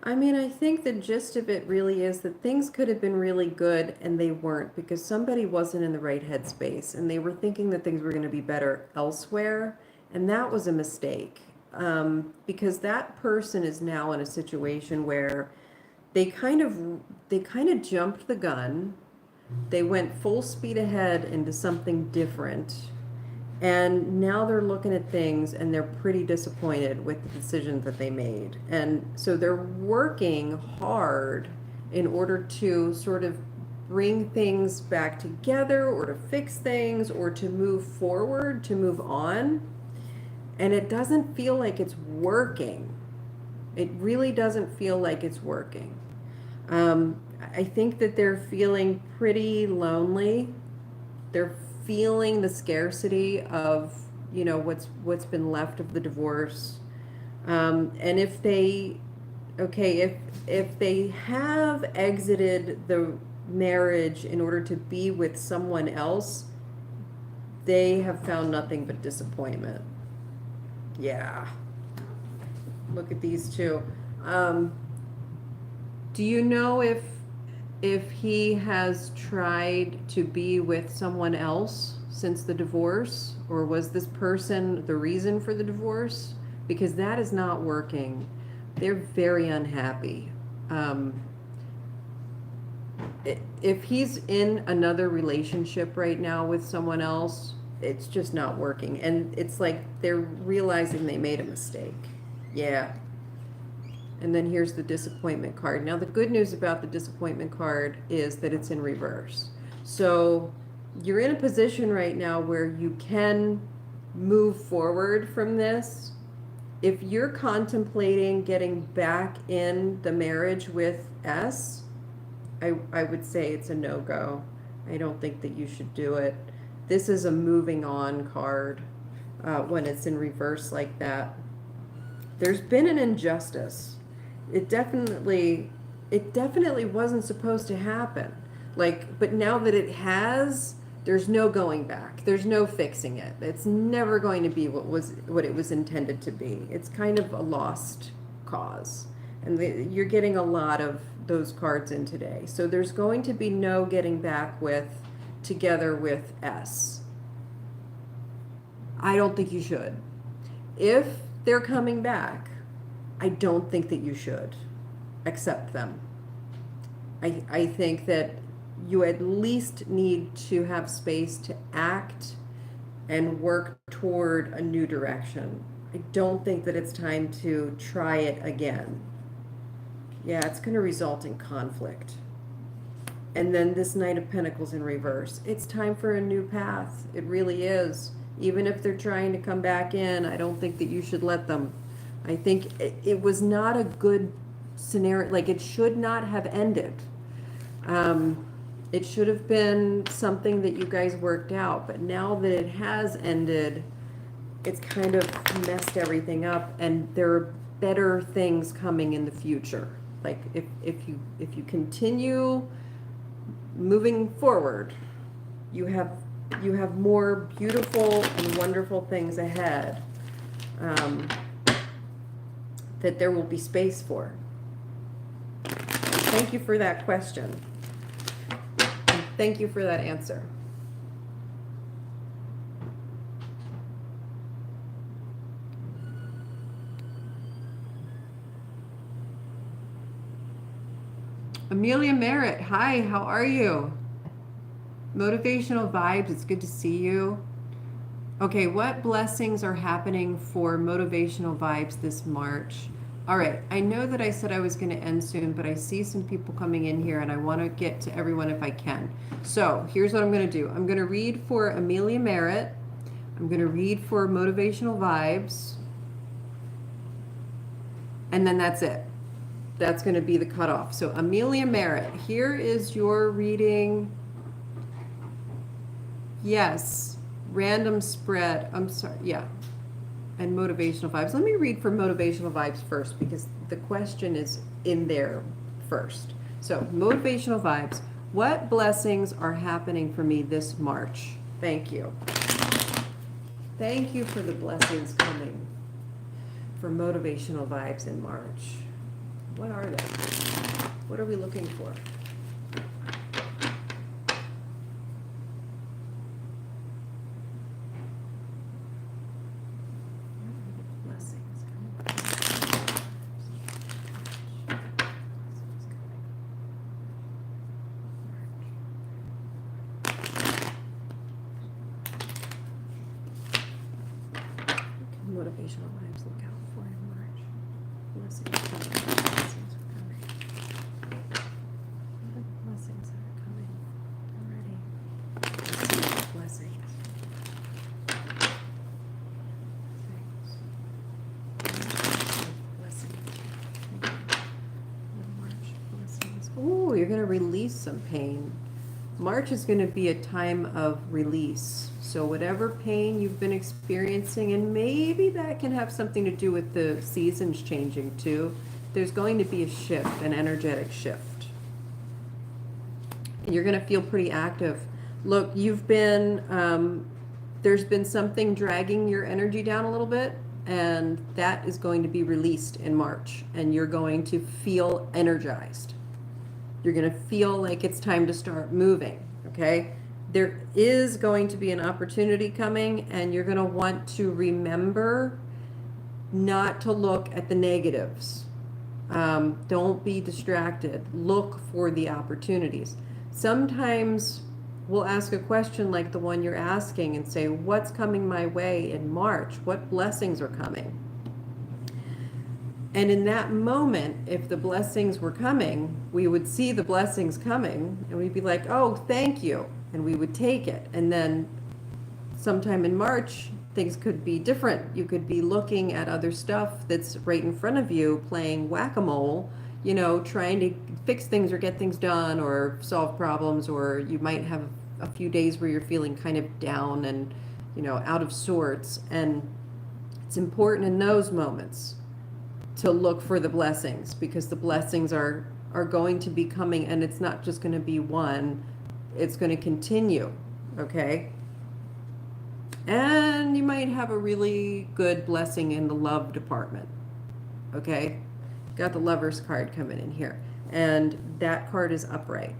[SPEAKER 1] I mean, I think the gist of it really is that things could have been really good and they weren't because somebody wasn't in the right headspace and they were thinking that things were going to be better elsewhere. And that was a mistake because that person is now in a situation where they kind of jumped the gun. They went full speed ahead into something different. And now they're looking at things and they're pretty disappointed with the decision that they made. And so they're working hard in order to sort of bring things back together or to fix things or to move forward, to move on. And it doesn't feel like it's working. It really doesn't feel like it's working. I think that they're feeling pretty lonely. They're feeling the scarcity of what's been left of the divorce, and if they if they have exited the marriage in order to be with someone else, they have found nothing but disappointment. Yeah, look at these two. Do you know if he has tried to be with someone else since the divorce, or was this person the reason for the divorce? Because that is not working. They're very unhappy. If he's in another relationship right now with someone else, it's just not working. And it's like they're realizing they made a mistake. Yeah. And then here's the disappointment card. Now, the good news about the disappointment card is that it's in reverse. So you're in a position right now where you can move forward from this. If you're contemplating getting back in the marriage with S, I would say it's a no-go. I don't think that you should do it. This is a moving on card when it's in reverse like that. There's been an injustice. It definitely wasn't supposed to happen. But now that it has, there's no going back. There's no fixing it. It's never going to be what it was intended to be. It's kind of a lost cause. And you're getting a lot of those cards in today. So there's going to be no getting back together with S. I don't think you should. If they're coming back, I don't think that you should accept them. I think that you at least need to have space to act and work toward a new direction. I don't think that it's time to try it again. Yeah, it's going to result in conflict. And then this Knight of Pentacles in reverse. It's time for a new path. It really is. Even if they're trying to come back in, I don't think that you should let them. I think it was not a good scenario. It should not have ended. It should have been something that you guys worked out. But now that it has ended, it's kind of messed everything up. And there are better things coming in the future. If you continue moving forward, you have more beautiful and wonderful things ahead. That there will be space for. Thank you for that question. Thank you for that answer. Amelia Merritt, hi, how are you? Motivational vibes, it's good to see you. Okay, what blessings are happening for motivational vibes this March? All right, I know that I said I was going to end soon, but I see some people coming in here and I want to get to everyone if I can. So here's what I'm going to do. I'm going to read for Amelia Merritt. I'm going to read for motivational vibes. And then that's it. That's going to be the cutoff. So Amelia Merritt, here is your reading. Yes, random spread. I'm sorry. Yeah. And motivational vibes. Let me read for motivational vibes first because the question is in there first. So, motivational vibes. What blessings are happening for me this March? Thank you. Thank you for the blessings coming for motivational vibes in March. What are they? What are we looking for? Motivational vibes look out for in March. Blessings are coming. The blessings that are coming already. Blessings. Ooh, you're going to release some pain. March is going to be a time of release. So whatever pain you've been experiencing, and maybe that can have something to do with the seasons changing too, there's going to be a shift, an energetic shift. And you're going to feel pretty active. Look, there's been something dragging your energy down a little bit, and that is going to be released in March, and you're going to feel energized. You're going to feel like it's time to start moving, okay? There is going to be an opportunity coming, and you're going to want to remember not to look at the negatives. Don't be distracted. Look for the opportunities. Sometimes we'll ask a question like the one you're asking and say, what's coming my way in March? What blessings are coming? And in that moment, if the blessings were coming, we would see the blessings coming and we'd be like, oh, thank you. And we would take it. And then sometime in March, things could be different. You could be looking at other stuff that's right in front of you, playing whack-a-mole, you know, trying to fix things or get things done or solve problems, or you might have a few days where you're feeling kind of down and, you know, out of sorts. And it's important in those moments to look for the blessings, because the blessings are going to be coming, and it's not just going to be one, it's going to continue, okay? And you might have a really good blessing in the love department, okay? Got the Lover's card coming in here, and that card is upright,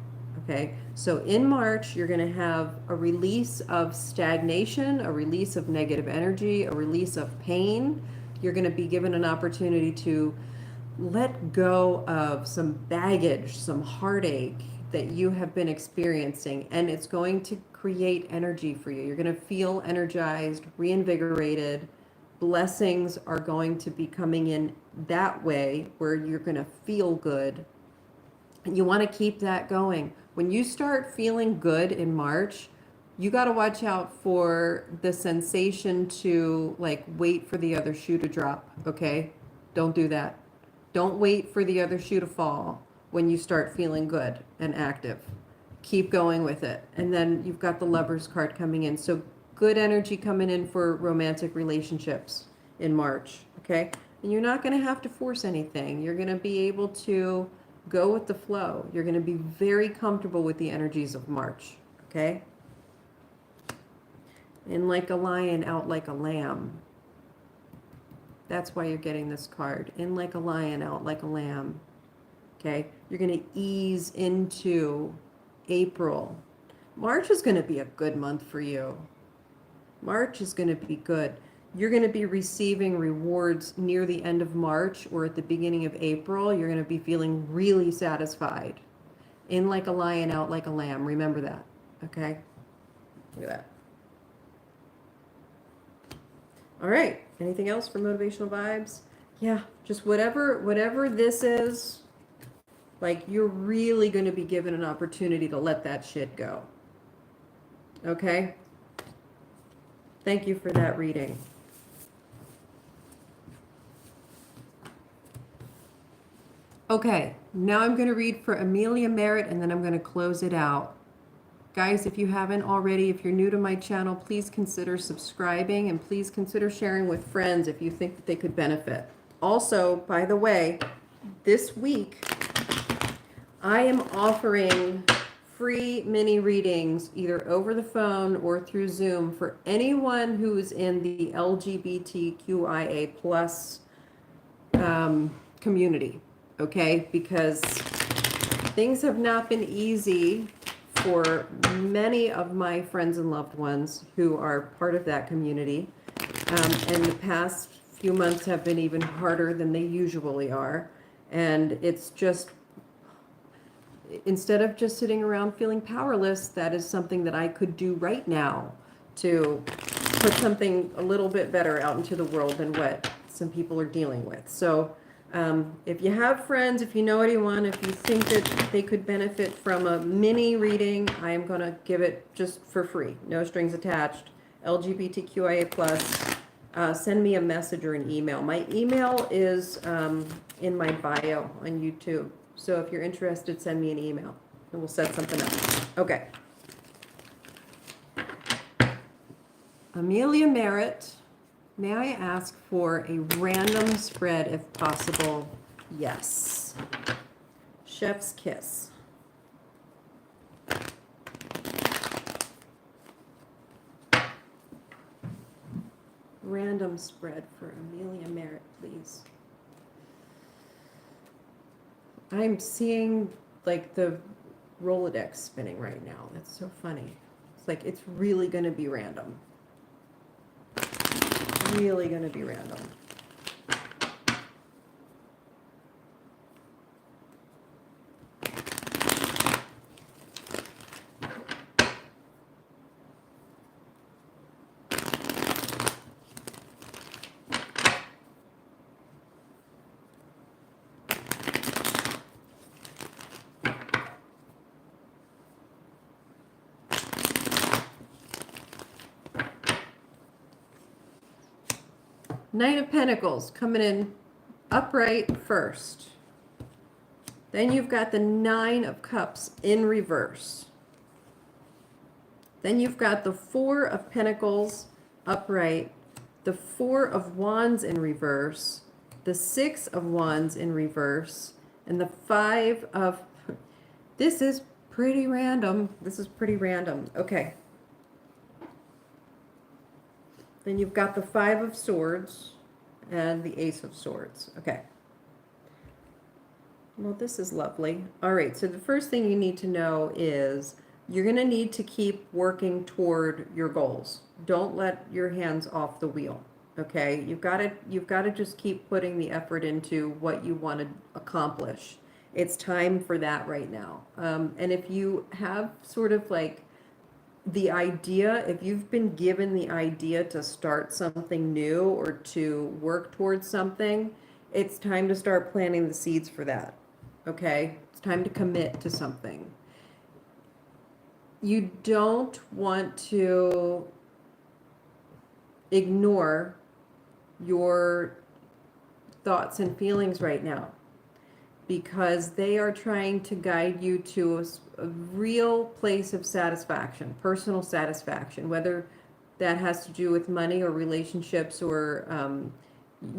[SPEAKER 1] okay? So in March, you're going to have a release of stagnation, a release of negative energy, a release of pain. You're going to be given an opportunity to let go of some baggage, some heartache that you have been experiencing, and it's going to create energy for you. You're going to feel energized, reinvigorated. Blessings are going to be coming in that way where you're going to feel good. And you want to keep that going. When you start feeling good in March, you got to watch out for the sensation to like wait for the other shoe to drop, okay? Don't do that. Don't wait for the other shoe to fall when you start feeling good and active. Keep going with it. And then you've got the Lover's card coming in. So good energy coming in for romantic relationships in March, okay? And you're not going to have to force anything. You're going to be able to go with the flow. You're going to be very comfortable with the energies of March, okay? In like a lion, out like a lamb. That's why you're getting this card. In like a lion, out like a lamb. Okay? You're going to ease into April. March is going to be a good month for you. March is going to be good. You're going to be receiving rewards near the end of March or at the beginning of April. You're going to be feeling really satisfied. In like a lion, out like a lamb. Remember that. Okay? Look at that. All right. Anything else for motivational vibes? Yeah, just whatever this is, like you're really going to be given an opportunity to let that shit go. Okay? Thank you for that reading. Okay, now I'm going to read for Amelia Merritt and then I'm going to close it out. Guys, if you haven't already, if you're new to my channel, please consider subscribing and please consider sharing with friends if you think that they could benefit. Also, by the way, this week I am offering free mini readings either over the phone or through Zoom for anyone who's in the LGBTQIA plus community, okay? Because things have not been easy for many of my friends and loved ones who are part of that community. And the past few months have been even harder than they usually are. And it's just, instead of just sitting around feeling powerless, that is something that I could do right now to put something a little bit better out into the world than what some people are dealing with. So if you have friends, if you know anyone, if you think that they could benefit from a mini reading, I am going to give it just for free, no strings attached, LGBTQIA plus. Send me a message or an email. My email is in my bio on YouTube. So if you're interested, send me an email and we'll set something up. Okay. Amelia Merritt, may I ask for a random spread if possible? Yes. Chef's kiss. Random spread for Amelia Merritt, please. I'm seeing like the Rolodex spinning right now. That's so funny. It's like it's really going to be random. Really going to be random. Knight of Pentacles coming in upright first. Then you've got the Nine of Cups in reverse. Then you've got the Four of Pentacles upright, the Four of Wands in reverse, the Six of Wands in reverse, and the Five of... This is pretty random. This is pretty random. Okay. Then you've got the Five of Swords and the Ace of Swords. Okay. Well, this is lovely. All right, so the first thing you need to know is you're going to need to keep working toward your goals. Don't let your hands off the wheel, okay? You've got to just keep putting the effort into what you want to accomplish. It's time for that right now. And if you have sort of like the idea, if you've been given the idea to start something new or to work towards something, it's time to start planting the seeds for that. Okay? It's time to commit to something. You don't want to ignore your thoughts and feelings right now, because they are trying to guide you to a real place of satisfaction, personal satisfaction, whether that has to do with money or relationships or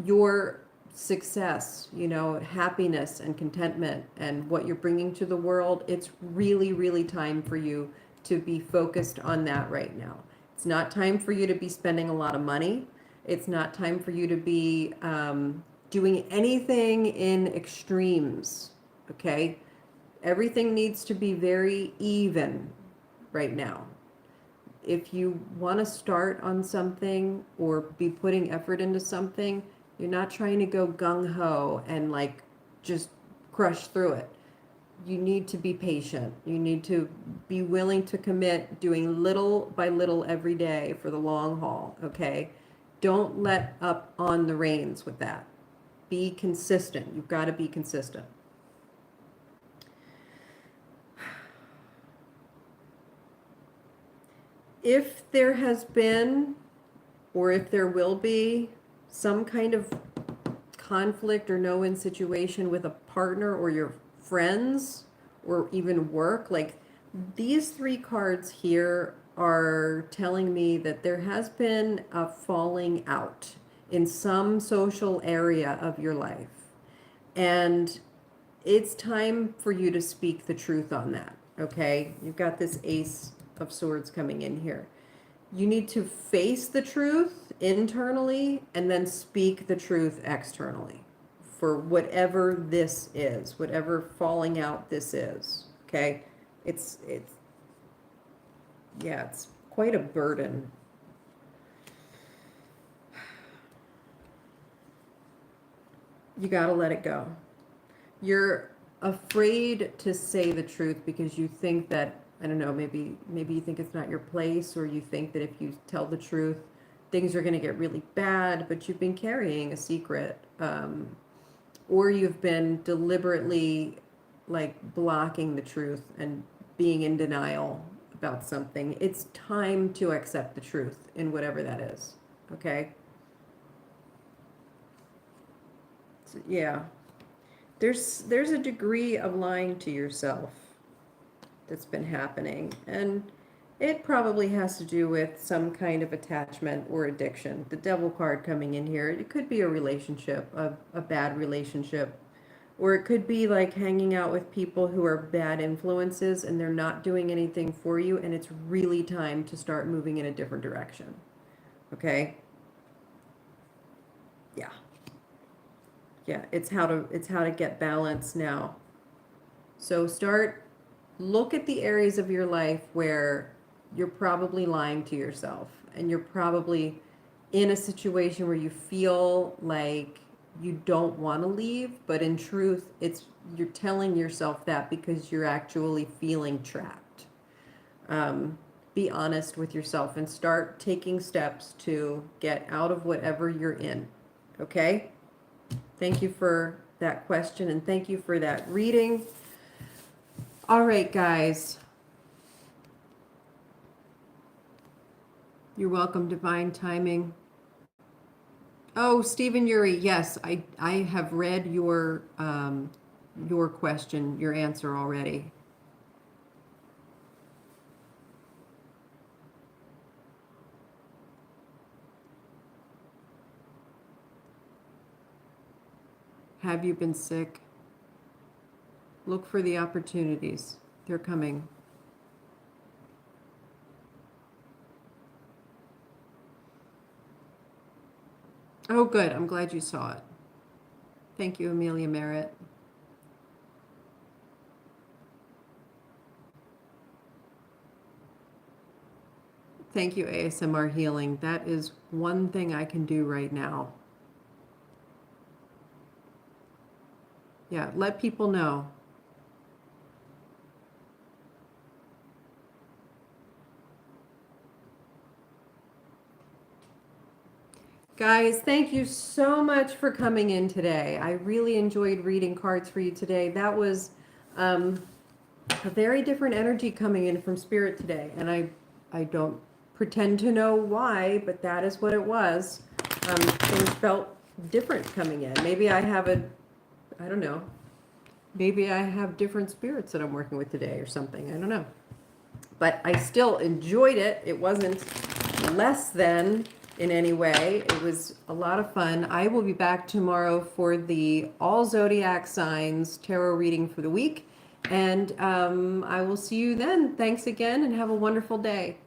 [SPEAKER 1] your success, you know, happiness and contentment and what you're bringing to the world. It's really, really time for you to be focused on that right now. It's not time for you to be spending a lot of money. It's not time for you to be doing anything in extremes, okay? Everything needs to be very even right now. If you want to start on something or be putting effort into something, you're not trying to go gung-ho and like just crush through it. You need to be patient. You need to be willing to commit, doing little by little every day for the long haul, okay? Don't let up on the reins with that. Be consistent. You've got to be consistent. If there has been, or if there will be, some kind of conflict or no-win situation with a partner or your friends or even work, like these three cards here are telling me that there has been a falling out in some social area of your life. And it's time for you to speak the truth on that, okay? You've got this Ace of Swords coming in here. You need to face the truth internally and then speak the truth externally for whatever this is, whatever falling out this is, okay? It's yeah, it's quite a burden. You got to let it go. You're afraid to say the truth because you think that, I don't know, maybe you think it's not your place, or you think that if you tell the truth, things are going to get really bad, but you've been carrying a secret, or you've been deliberately like blocking the truth and being in denial about something. It's time to accept the truth in whatever that is, okay? So, yeah. There's a degree of lying to yourself that's been happening, and it probably has to do with some kind of attachment or addiction. The Devil card coming in here, it could be a relationship, a bad relationship, or it could be like hanging out with people who are bad influences and they're not doing anything for you, and it's really time to start moving in a different direction. Okay? Yeah. Yeah, it's how to get balance now. So look at the areas of your life where you're probably lying to yourself, and you're probably in a situation where you feel like you don't want to leave, but in truth, you're telling yourself that because you're actually feeling trapped. Be honest with yourself and start taking steps to get out of whatever you're in. Okay? Thank you for that question, and thank you for that reading. All right, guys. You're welcome, Divine Timing. Oh, Stephen Yuri, yes, I have read your question, your answer already. Have you been sick? Look for the opportunities. They're coming. Oh, good. I'm glad you saw it. Thank you, Amelia Merritt. Thank you, ASMR Healing. That is one thing I can do right now. Yeah, let people know. Guys, thank you so much for coming in today. I really enjoyed reading cards for you today. That was a very different energy coming in from Spirit today, and I don't pretend to know why, but that is what it was. Things felt different coming in. Maybe I don't know. Maybe I have different spirits that I'm working with today or something. I don't know. But I still enjoyed it. It wasn't less than in any way. It was a lot of fun. I will be back tomorrow for the all zodiac signs tarot reading for the week. And I will see you then. Thanks again and have a wonderful day.